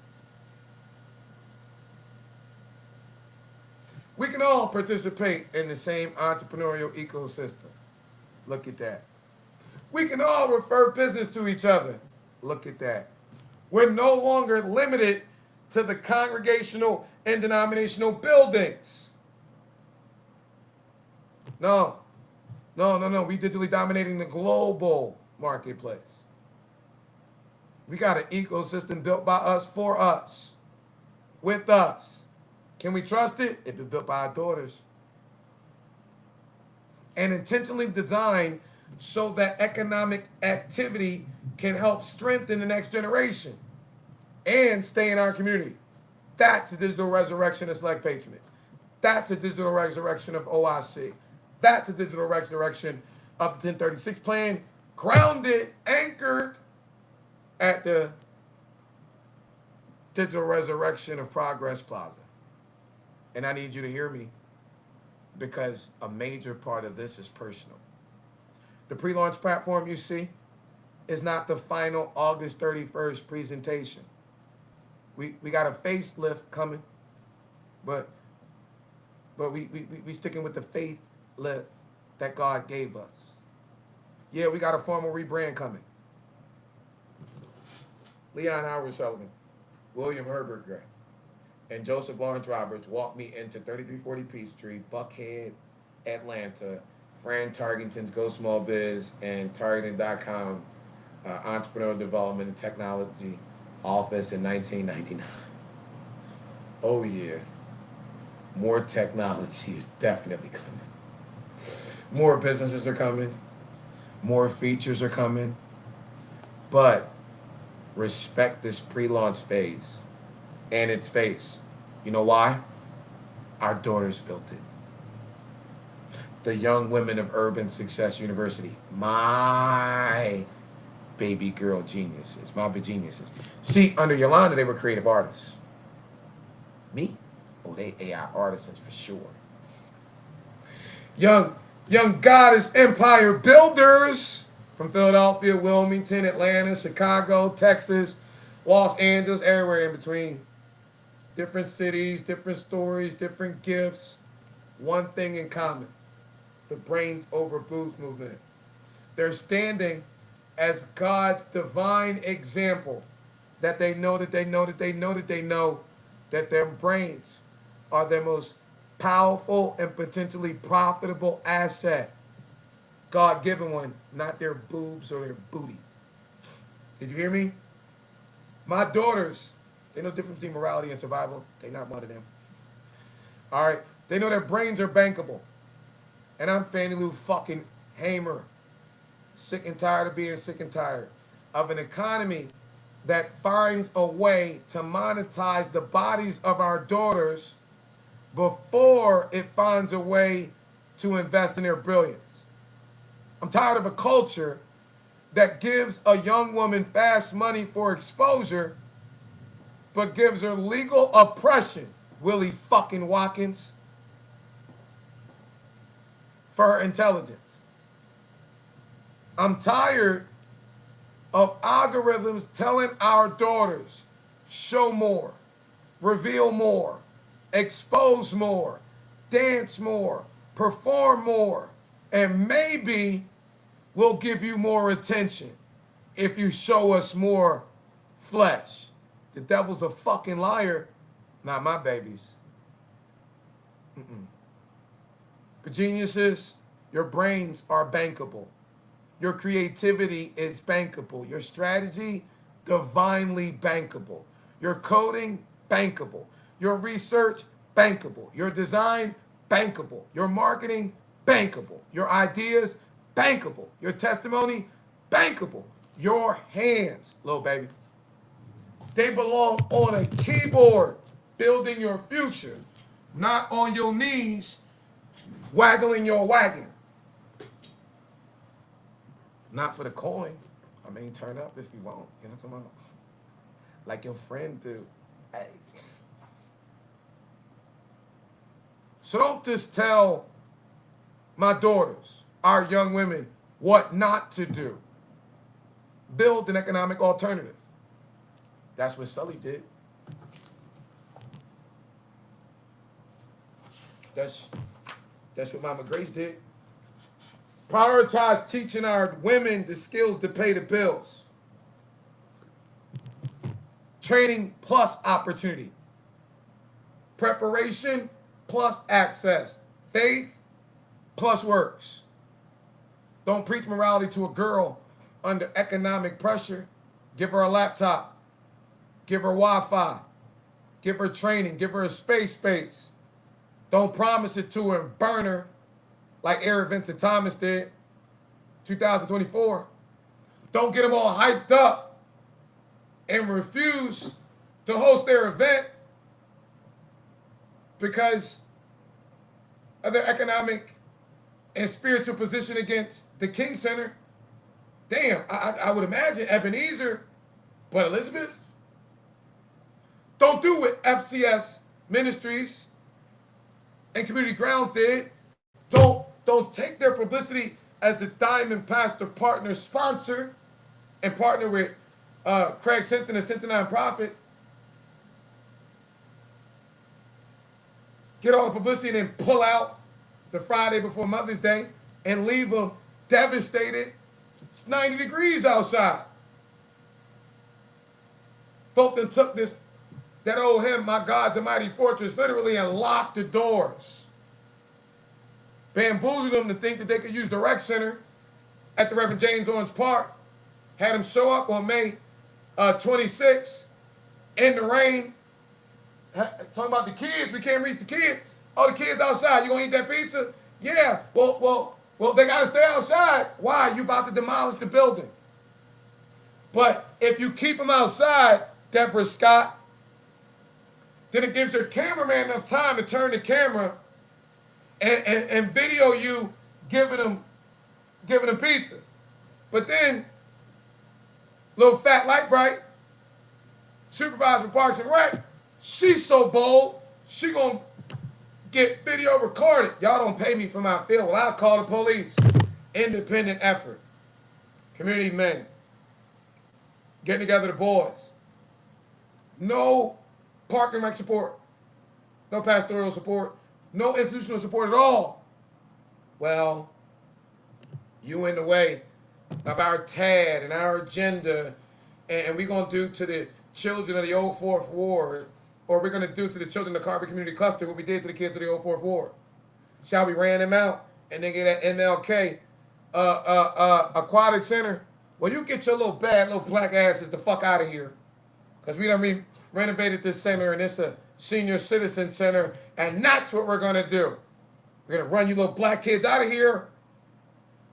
We can all participate in the same entrepreneurial ecosystem. Look at that. We can all refer business to each other. Look at that. We're no longer limited to the congregational and denominational buildings. No. We digitally dominating the global marketplace. We got an ecosystem built by us, for us, with us. Can we trust it? If it's built by our daughters. And intentionally designed so that economic activity can help strengthen the next generation and stay in our community. That's the digital resurrection of Select Patronage. That's the digital resurrection of OIC. That's the digital resurrection of the 1036 plan, grounded, anchored at the digital resurrection of Progress Plaza. And I need you to hear me, because a major part of this is personal. The pre-launch platform you see is not the final August 31st presentation. We got a facelift coming, but we sticking with the faith lift that God gave us. Yeah, we got a formal rebrand coming. Leon Howard Sullivan, William Herbert Gray, and Joseph Lawrence Roberts walked me into 3340 Peachtree, Buckhead, Atlanta, Fran Tarkington's Go Small Biz and Targeting.com entrepreneurial development and technology office in 1999. Oh yeah, more technology is definitely coming. More businesses are coming. More features are coming. But respect this pre-launch phase and its face. You know why? Our daughters built it. The young women of Urban Success University, my baby girl geniuses, my geniuses. See, under Yolanda, they were creative artists. Me? Oh, they AI artisans for sure. Young goddess empire builders from Philadelphia, Wilmington, Atlanta, Chicago, Texas, Los Angeles, everywhere in between. Different cities, different stories, different gifts. One thing in common: the Brains Over Booth movement. They're standing as God's divine example that they know that their brains are their most powerful and potentially profitable asset. God-given one, not their boobs or their booty. Did you hear me? My daughters, They know the difference between morality and survival. They not one of them. All right. They know their brains are bankable. And I'm Fannie Lou fucking Hamer. Sick and tired of being sick and tired of an economy that finds a way to monetize the bodies of our daughters before it finds a way to invest in their brilliance. I'm tired of a culture that gives a young woman fast money for exposure, but gives her legal oppression, Willie fucking Watkins, for her intelligence. I'm tired of algorithms telling our daughters, show more, reveal more, expose more, dance more, perform more, and maybe we'll give you more attention if you show us more flesh. The devil's a fucking liar, not my babies. Geniuses, your brains are bankable. Your creativity is bankable. Your strategy, divinely bankable. Your coding, bankable. Your research, bankable. Your design, bankable. Your marketing, bankable. Your ideas, bankable. Your testimony, bankable. Your hands, little baby, they belong on a keyboard, building your future, not on your knees, waggling your wagon. Not for the coin. I mean, turn up if you want. You know what I'm talking about? Like your friend do. Hey. So don't just tell my daughters, our young women, what not to do. Build an economic alternative. That's what Sully did. That's what Mama Grace did. Prioritize teaching our women the skills to pay the bills. Training plus opportunity. Preparation plus access. Faith plus works. Don't preach morality to a girl under economic pressure. Give her a laptop. Give her Wi-Fi. Give her training. Give her a space. Don't promise it to her and burn her like Eric Vincent Thomas did, 2024. Don't get them all hyped up and refuse to host their event because of their economic and spiritual position against the King Center. Damn, I would imagine Ebenezer, but Elizabeth? Don't do what FCS Ministries and Community Grounds did. Don't take their publicity as the Diamond Pastor partner sponsor and partner with Craig Sinton and Sinton Nonprofit. Get all the publicity and then pull out the Friday before Mother's Day and leave them devastated. It's 90 degrees outside. Folk that took that old hymn, My God's a Mighty Fortress, literally and locked the doors. Bamboozled them to think that they could use the rec center at the Reverend James Orange Park. Had them show up on May 26th in the rain. Talking about the kids, we can't reach the kids. Oh, the kids outside, you gonna eat that pizza? Yeah, well, they gotta stay outside. Why? You about to demolish the building. But if you keep them outside, Deborah Scott, then it gives your cameraman enough time to turn the camera and video you giving them pizza. But then, little fat light bright, supervisor of Parks and Rec, she's so bold, she gonna get video recorded. Y'all don't pay me for my film. Well, I'll call the police. Independent effort. Community men. Getting together the boys. No Park and Rec support. No pastoral support. No institutional support at all. Well, you in the way of our TAD and our agenda, and we're going to do to the children of the Old Fourth Ward, or we're going to do to the children of the Carver Community Cluster what we did to the kids of the Old Fourth Ward. Shall we ran them out and then get an MLK aquatic center? Well, you get your little bad little black asses the fuck out of here. because we done renovated this center and it's a senior citizen center, and that's what we're going to do. We're going to run you little black kids out of here,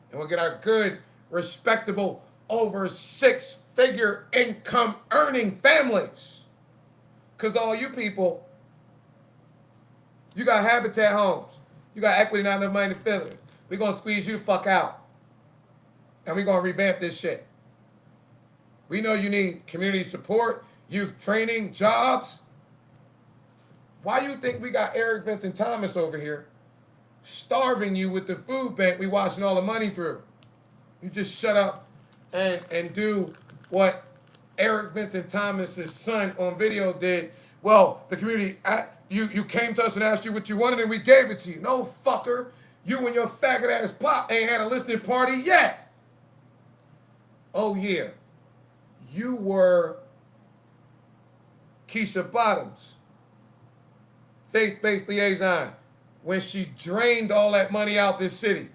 and we'll get our good, respectable, over 6-figure income earning families. Because all you people, you got Habitat homes. You got equity, not enough money to fill it. We're going to squeeze you the fuck out. And we're going to revamp this shit. We know you need community support, youth training, jobs. Why you think we got Eric Vincent Thomas over here starving you with the food bank we washing all the money through? You just shut up and do what Eric Vincent Thomas's son on video did. Well, the community, you came to us and asked you what you wanted and we gave it to you. No, fucker. You and your faggot ass pop ain't had a listening party yet. Oh, yeah. You were Keisha Bottoms, faith-based liaison, when she drained all that money out this city.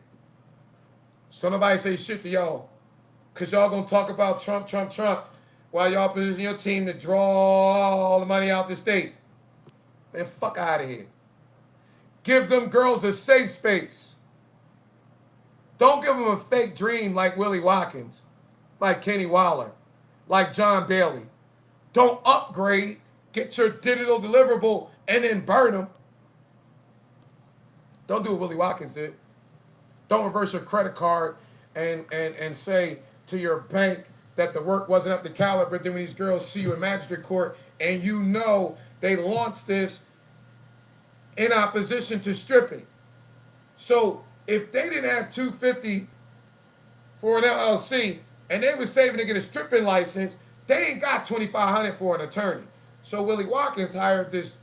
So nobody say shit to y'all, because y'all going to talk about Trump, Trump, Trump, while y'all position your team to draw all the money out the state. Man, fuck out of here. Give them girls a safe space. Don't give them a fake dream like Willie Watkins, like Kenny Waller, like John Bailey. Don't upgrade, get your digital deliverable, and then burn them. Don't do what Willie Watkins did. Don't reverse your credit card and say to your bank that the work wasn't up to caliber. Then when these girls see you in magistrate court and you know they launched this in opposition to stripping. So if they didn't have $250 for an LLC and they were saving to get a stripping license, they ain't got $2,500 for an attorney. So Willie Watkins hired this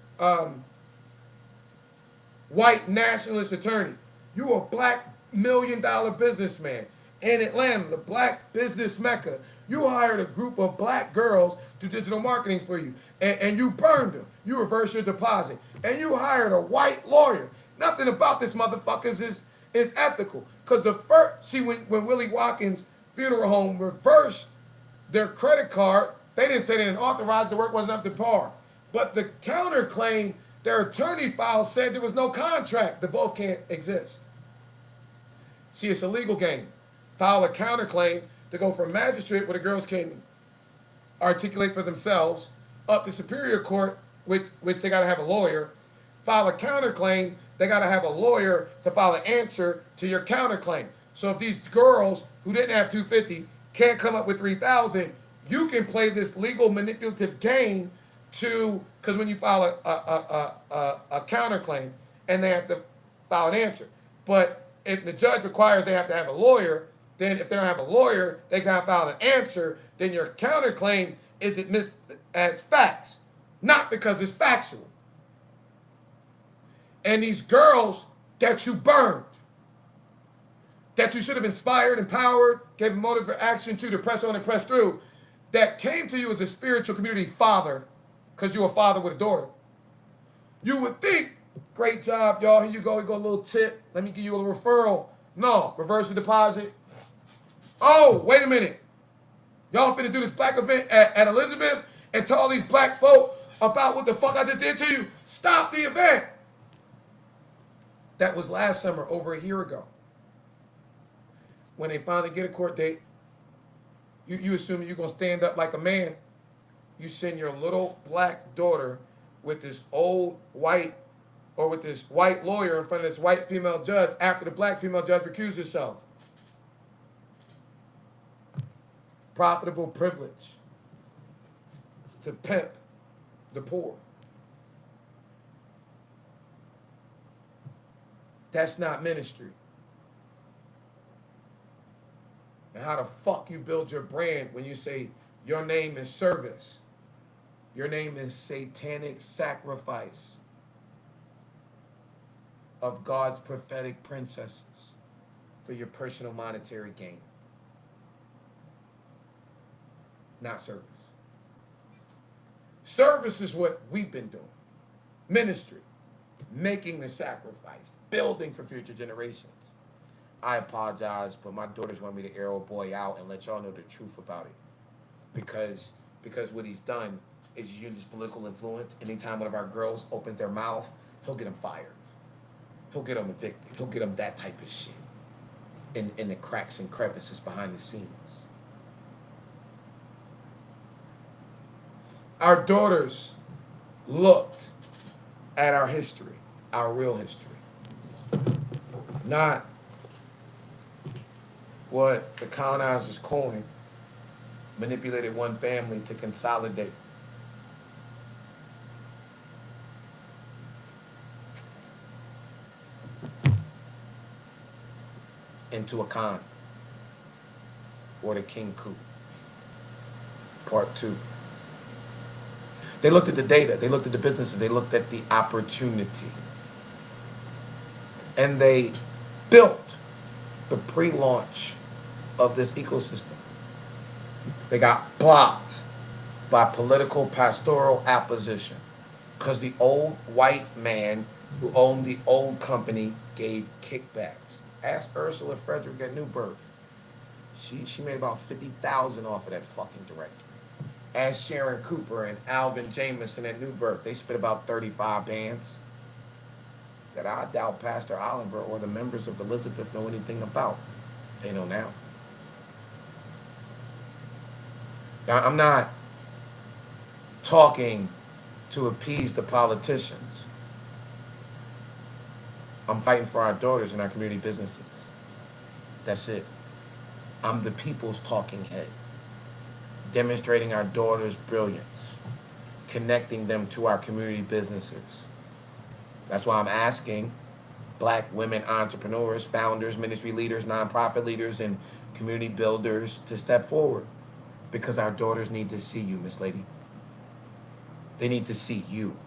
white nationalist attorney. You a black $1 million businessman in Atlanta, the black business mecca. You hired a group of black girls to do digital marketing for you, and you burned them. You reversed your deposit, and you hired a white lawyer. Nothing about this motherfuckers is ethical. Because the first, see, when Willie Watkins Funeral Home reversed their credit card, they didn't say they didn't authorize the work wasn't up to par. But the counterclaim, their attorney file said there was no contract. The both can't exist. See, it's a legal game. File a counterclaim to go from magistrate where the girls can articulate for themselves up to superior court, which they got to have a lawyer. File a counterclaim, they got to have a lawyer to file an answer to your counterclaim. So if these girls who didn't have $250 can't come up with $3,000, you can play this legal manipulative game to, because when you file a counterclaim and they have to file an answer. But if the judge requires they have to have a lawyer, then if they don't have a lawyer, they can't file an answer, then your counterclaim is admitted as facts, not because it's factual. And these girls that you burned, that you should have inspired, empowered, gave a motive for action to press on and press through, that came to you as a spiritual community father, because you're a father with a daughter. You would think, great job, y'all, here you go a little tip, let me give you a little referral. No, reverse the deposit. Oh, wait a minute. Y'all finna do this black event at Elizabeth and tell all these black folk about what the fuck I just did to you. Stop the event. That was last summer, over a year ago. When they finally get a court date, you assume you're going to stand up like a man. You send your little black daughter with this old white, or with this white lawyer in front of this white female judge after the black female judge recused herself. Profitable privilege to pimp the poor. That's not ministry. And how the fuck you build your brand when you say your name is service? Your name is satanic sacrifice of God's prophetic princesses for your personal monetary gain. Not service. Service is what we've been doing. Ministry. Making the sacrifice. Building for future generations. I apologize, but my daughters want me to arrow boy out and let y'all know the truth about it. Because what he's done is use his political influence. Anytime one of our girls opens their mouth, he'll get them fired. He'll get them evicted. He'll get them that type of shit in the cracks and crevices behind the scenes. Our daughters looked at our history, our real history, not what the colonizers coined, manipulated one family to consolidate. Into a Khan or the King Coup. Part 2. They looked at the data, they looked at the businesses, they looked at the opportunity. And they built the pre-launch of this ecosystem. They got blocked by political pastoral opposition because the old white man who owned the old company gave kickbacks. Ask Ursula Frederick at New Birth. She made about $50,000 off of that fucking director. Ask Sharon Cooper and Alvin Jameson at New Birth. They spit about 35 bands that I doubt Pastor Oliver or the members of Elizabeth know anything about. They know now. Now, I'm not talking to appease the politicians. I'm fighting for our daughters and our community businesses. That's it. I'm the people's talking head, demonstrating our daughters' brilliance, connecting them to our community businesses. That's why I'm asking Black women entrepreneurs, founders, ministry leaders, nonprofit leaders, and community builders to step forward, because our daughters need to see you, Miss Lady. They need to see you,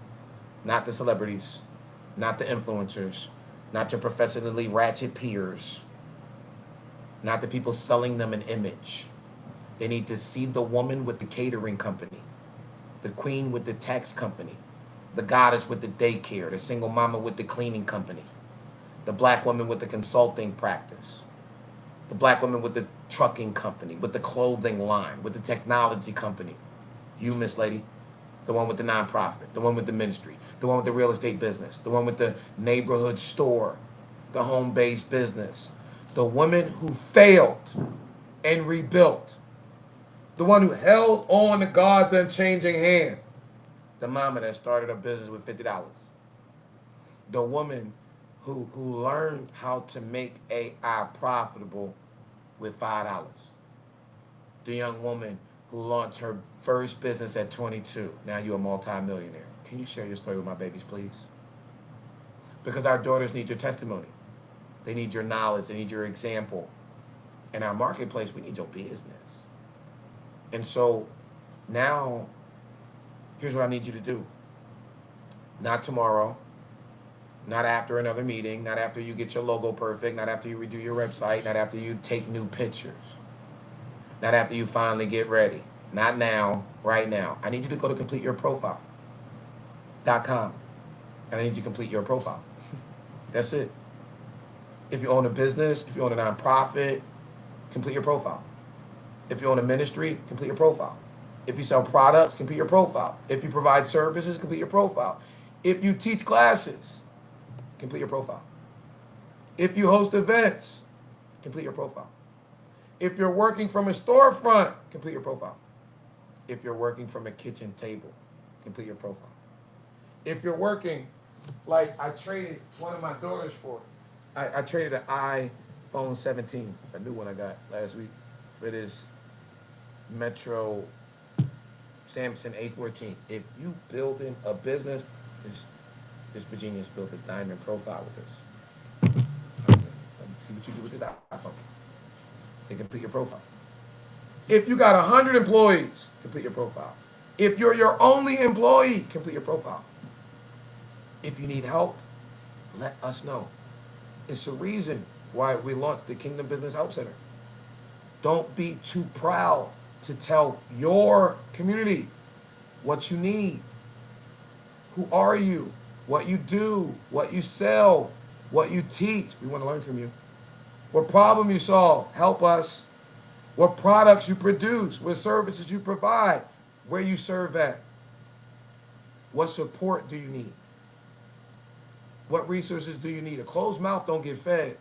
not the celebrities, not the influencers, not your professionally ratchet peers, not the people selling them an image. They need to see the woman with the catering company, the queen with the tax company, the goddess with the daycare, the single mama with the cleaning company, the Black woman with the consulting practice, the Black woman with the trucking company, with the clothing line, with the technology company. You, Miss Lady, the one with the nonprofit, the one with the ministry, the one with the real estate business, the one with the neighborhood store, the home-based business, the woman who failed and rebuilt, the one who held on to God's unchanging hand, the mama that started a business with $50, the woman who learned how to make AI profitable with $5, the young woman who launched her first business at 22. Now you're a multi-millionaire. Can you share your story with my babies, please? Because our daughters need your testimony. They need your knowledge. They need your example. In our marketplace, we need your business. And so now, here's what I need you to do. Not tomorrow, not after another meeting, not after you get your logo perfect, not after you redo your website, not after you take new pictures, not after you finally get ready. Not now, right now. I need you to go to CompleteYourProfile.com. And I need you to complete your profile. That's it. If you own a business, if you own a nonprofit, complete your profile. If you own a ministry, complete your profile. If you sell products, complete your profile. If you provide services, complete your profile. If you teach classes, complete your profile. If you host events, complete your profile. If you're working from a storefront, complete your profile. If you're working from a kitchen table, complete your profile. If you're working, like I traded one of my daughters for, I traded an iPhone 17, a new one I got last week, for this Metro Samsung A14. If you building a business, this Virginia's built a diamond profile with this. Let me see what you do with this iPhone. Then complete your profile. If you got 100 employees, complete your profile. If you're your only employee, complete your profile. If you need help, let us know. It's a reason why we launched the Kingdom Business Help Center. Don't be too proud to tell your community what you need. Who are you? What you do? What you sell? What you teach? We want to learn from you. What problem you solve? Help us. What products you produce? What services you provide? Where you serve at? What support do you need? What resources do you need? A closed mouth don't get fed.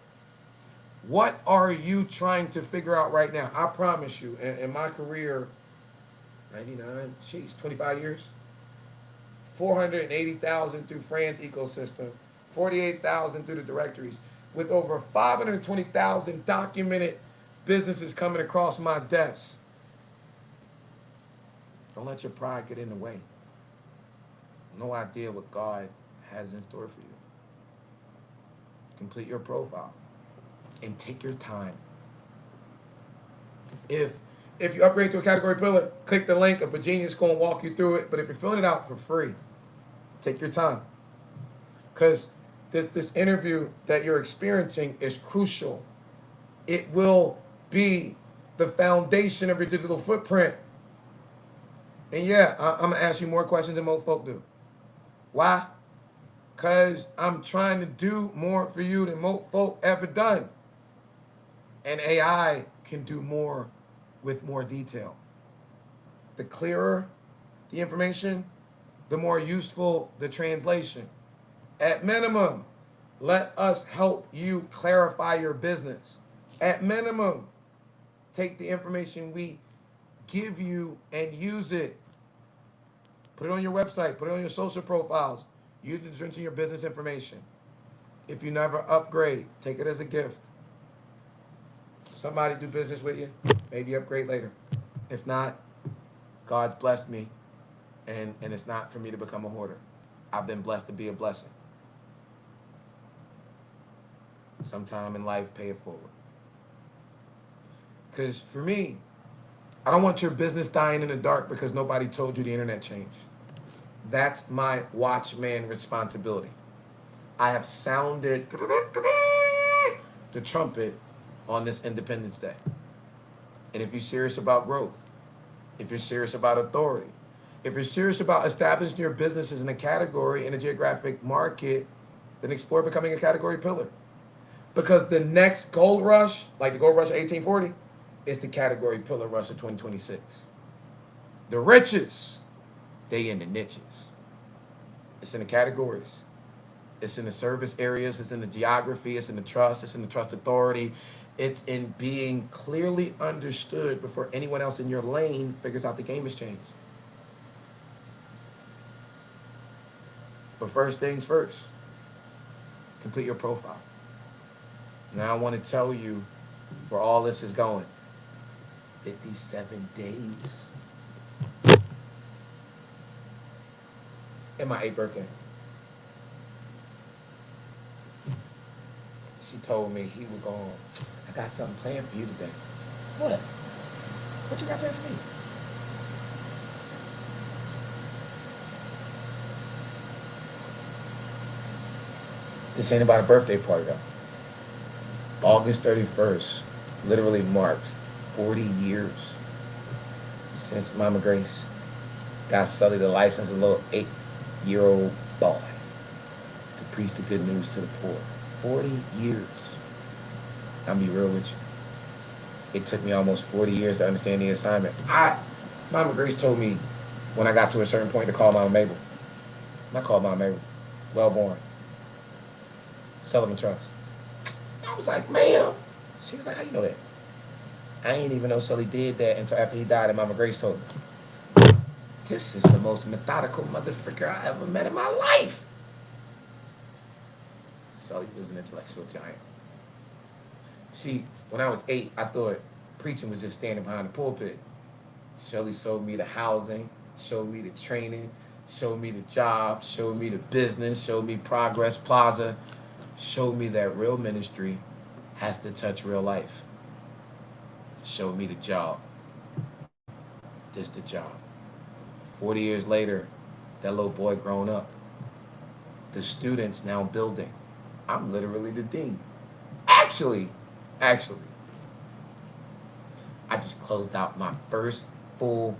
What are you trying to figure out right now? I promise you, in my career, 99, jeez, 25 years, 480,000 through Fran's ecosystem, 48,000 through the directories, with over 520,000 documented businesses coming across my desk. Don't let your pride get in the way. No idea what God has in store for you. Complete your profile and take your time. If you upgrade to a category pillar, click the link. A Virginia's going to walk you through it. But if you're filling it out for free, take your time. Because this interview that you're experiencing is crucial. It will be the foundation of your digital footprint. And yeah, I'm going to ask you more questions than most folk do. Why? Because I'm trying to do more for you than most folk ever done. And AI can do more with more detail. The clearer the information, the more useful the translation. At minimum, let us help you clarify your business. At minimum, take the information we give you and use it. Put it on your website, put it on your social profiles. Use it to enter your business information. If you never upgrade, take it as a gift. Somebody do business with you, maybe upgrade later. If not, God's blessed me, and it's not for me to become a hoarder. I've been blessed to be a blessing. Sometime in life, pay it forward. Because for me, I don't want your business dying in the dark because nobody told you the internet changed. That's my watchman responsibility. I have sounded the trumpet on this Independence Day. And if you're serious about growth, if you're serious about authority, if you're serious about establishing your businesses in a category in a geographic market, then explore becoming a category pillar. Because the next gold rush, like the gold rush of 1840, is the category pillar rush of 2026. The riches, they in the niches. It's in the categories. It's in the service areas. It's in the geography. It's in the trust. It's in the trust authority. It's in being clearly understood before anyone else in your lane figures out the game has changed. But first things first, complete your profile. Now I want to tell you where all this is going. 57 days. And my 8th birthday. She told me he was going, I got something planned for you today. What? What you got planned for me? This ain't about a birthday party though. August 31st literally marks 40 years since Mama Grace got Sully the license, a little 8-year-old boy, to preach the good news to the poor. 40 years. I'll be real with you. It took me almost 40 years to understand the assignment. Mama Grace told me when I got to a certain point to call Mama Mabel. Not call Mama Mabel. Wellborn. Sullivan Trust. I was like, ma'am. She was like, how you know that? I ain't even know Sully did that until after he died and Mama Grace told me. This is the most methodical motherfucker I ever met in my life. Sully was an intellectual giant. See, when I was 8, I thought preaching was just standing behind the pulpit. Sully showed me the housing, showed me the training, showed me the job, showed me the business, showed me Progress Plaza, showed me that real ministry has to touch real life. Showed me the job. This the job. 40 years later, that little boy grown up. The students now building. I'm literally the dean. Actually, I just closed out my first full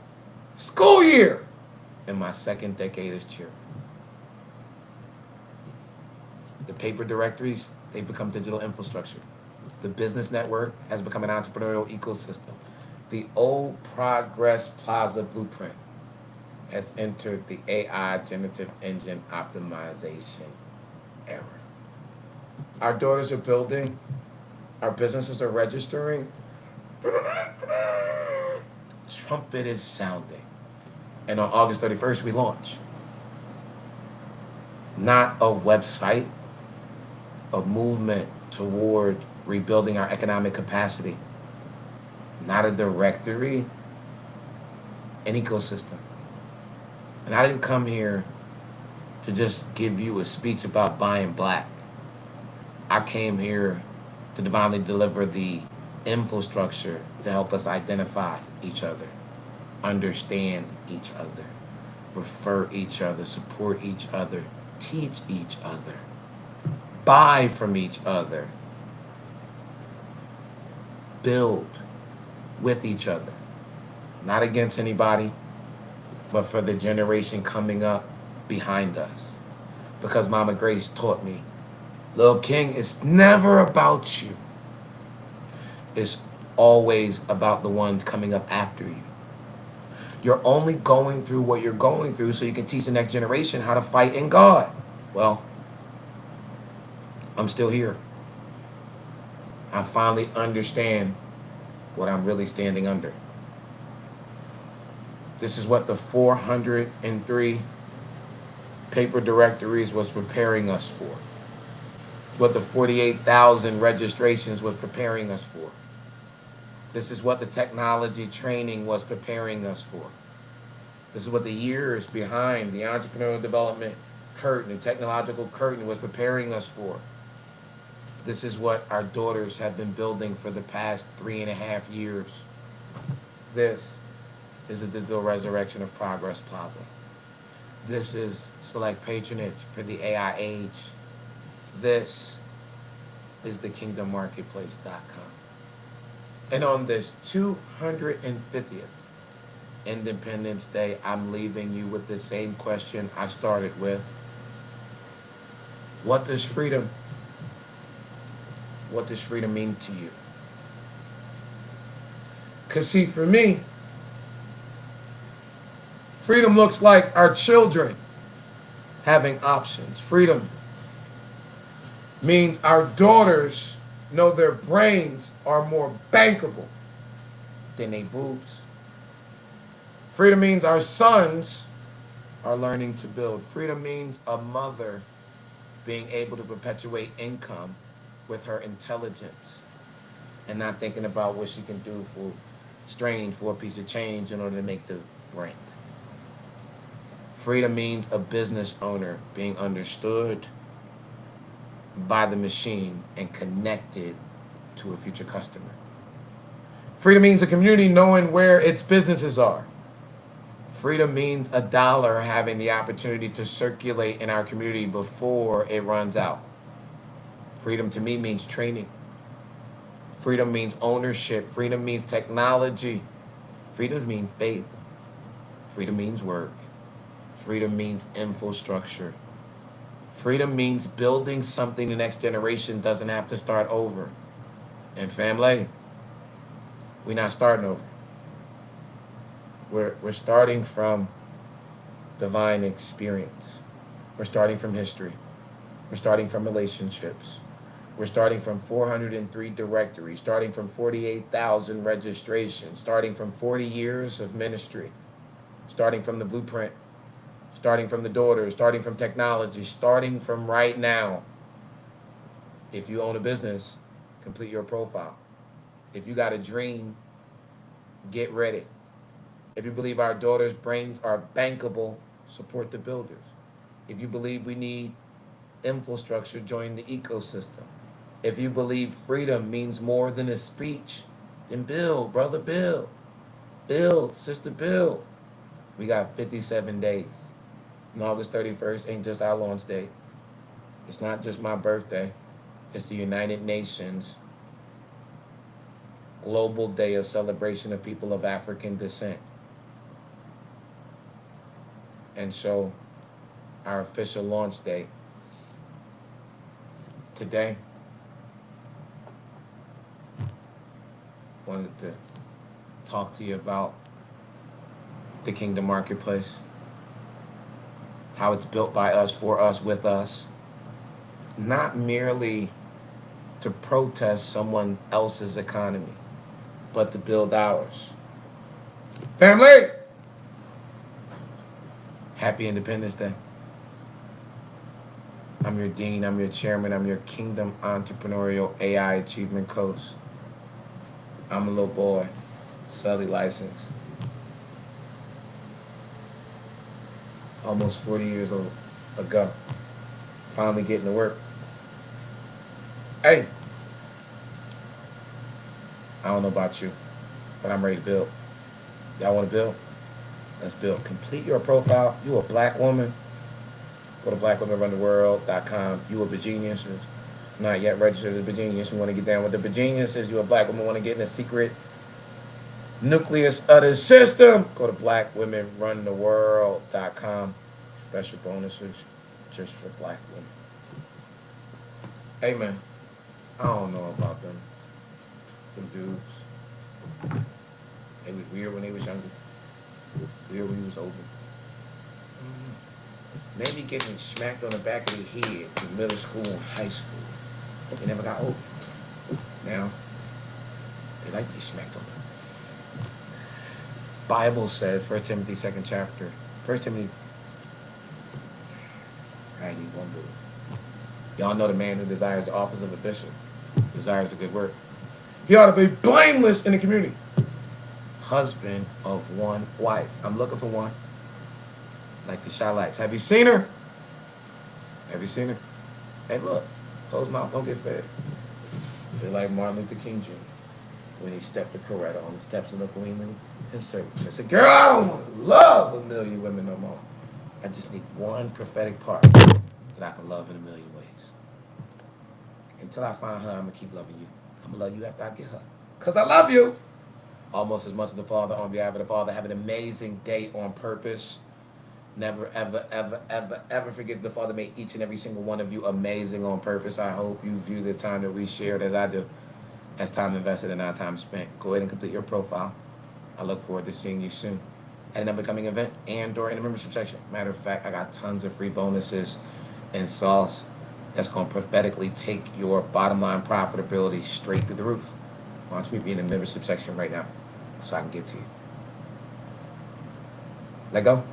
school year in my 2nd decade as chair. The paper directories, they've become digital infrastructure. The business network has become an entrepreneurial ecosystem. The old Progress Plaza blueprint has entered the AI generative engine optimization era. Our daughters are building, our businesses are registering, trumpet is sounding. And on August 31st, we launch. Not a website, a movement toward rebuilding our economic capacity. Not a directory, an ecosystem. And I didn't come here to just give you a speech about buying black. I came here to divinely deliver the infrastructure to help us identify each other, understand each other, refer each other, support each other, teach each other, buy from each other, build with each other, not against anybody, but for the generation coming up behind us. Because Mama Grace taught me, Lil King, it's never about you. It's always about the ones coming up after you. You're only going through what you're going through so you can teach the next generation how to fight in God. Well, I'm still here. I finally understand what I'm really standing under. This is what the 403 paper directories was preparing us for. What the 48,000 registrations was preparing us for. This is what the technology training was preparing us for. This is what the years behind the entrepreneurial development curtain, the technological curtain, was preparing us for. This is what our daughters have been building for the past 3.5 years. This is a digital resurrection of Progress Plaza. This is select patronage for the AI age. This is the kingdommarketplace.com. And on this 250th Independence Day, I'm leaving you with the same question I started with. What does freedom mean to you? Because see, for me, freedom looks like our children having options. Freedom means our daughters know their brains are more bankable than their boobs. Freedom means our sons are learning to build. Freedom means a mother being able to perpetuate income with her intelligence and not thinking about what she can do for a piece of change in order to make the rent. Freedom means a business owner being understood by the machine and connected to a future customer. Freedom means a community knowing where its businesses are. Freedom means a dollar having the opportunity to circulate in our community before it runs out. Freedom to me means training. Freedom means ownership. Freedom means technology. Freedom means faith. Freedom means work. Freedom means infrastructure. Freedom means building something the next generation doesn't have to start over. And family, we're not starting over. We're starting from divine experience. We're starting from history. We're starting from relationships. We're starting from 403 directories, starting from 48,000 registrations, starting from 40 years of ministry, starting from the blueprint, starting from the daughters, starting from technology, starting from right now. If you own a business, complete your profile. If you got a dream, get ready. If you believe our daughters' brains are bankable, support the builders. If you believe we need infrastructure, join the ecosystem. If you believe freedom means more than a speech, then build, brother, build. Build, sister, build. We got 57 days. And August 31st ain't just our launch day. It's not just my birthday. It's the United Nations Global Day of Celebration of People of African Descent. And so, our official launch date today, wanted to talk to you about the Kingdom Marketplace. how it's built by us, for us, with us, not merely to protest someone else's economy, but to build ours. Family, happy Independence Day. I'm your dean, I'm your chairman, I'm your Kingdom Entrepreneurial AI Achievement Coach. I'm a little boy, Sully licensed, almost 40 years old ago, finally getting to work. Hey, I don't know about you, but I'm ready to build. Y'all want to build? Let's build. Complete your profile. You a black woman? Go to blackwomenruntheworld.com. You a Virginian? Not yet registered as a Virginian. You want to get down with the Virginians? Says you a black woman want to get in the secret nucleus of the system? Go to blackwomenruntheworld.com. Special bonuses just for black women. Hey man, I don't know about them dudes. They was weird when they was younger. Weird when he was older. Maybe getting smacked on the back of the head in middle school and high school. They never got older. Now, they like to be smacked on. Bible says, 1 Timothy 2nd chapter. 1 Timothy. I need one book. Y'all know the man who desires the office of a bishop, desires a good work. He ought to be blameless in the community. Husband of one wife. I'm looking for one. Like the Shylights. Have you seen her? Have you seen her? Hey, look. Closed mouth, don't get fed. Feel like Martin Luther King Jr. when he stepped to Coretta on the steps of the Queen Conservative. I said, girl, I don't want to love a million women no more. I just need one prophetic part that I can love in a million ways. Until I find her, I'm going to keep loving you. I'm going to love you after I get her. Because I love you. Almost as much as the Father, on behalf of the Father. Have an amazing day on purpose. Never, ever, ever, ever, ever forget the Father made each and every single one of you amazing on purpose. I hope you view the time that we shared as I do, as time invested and not time spent. Go ahead and complete your profile. I look forward to seeing you soon at an upcoming event and or in the membership section. Matter of fact, I got tons of free bonuses and sauce that's going to prophetically take your bottom line profitability straight through the roof. Why don't you meet me in the membership section right now so I can get to you. Let go.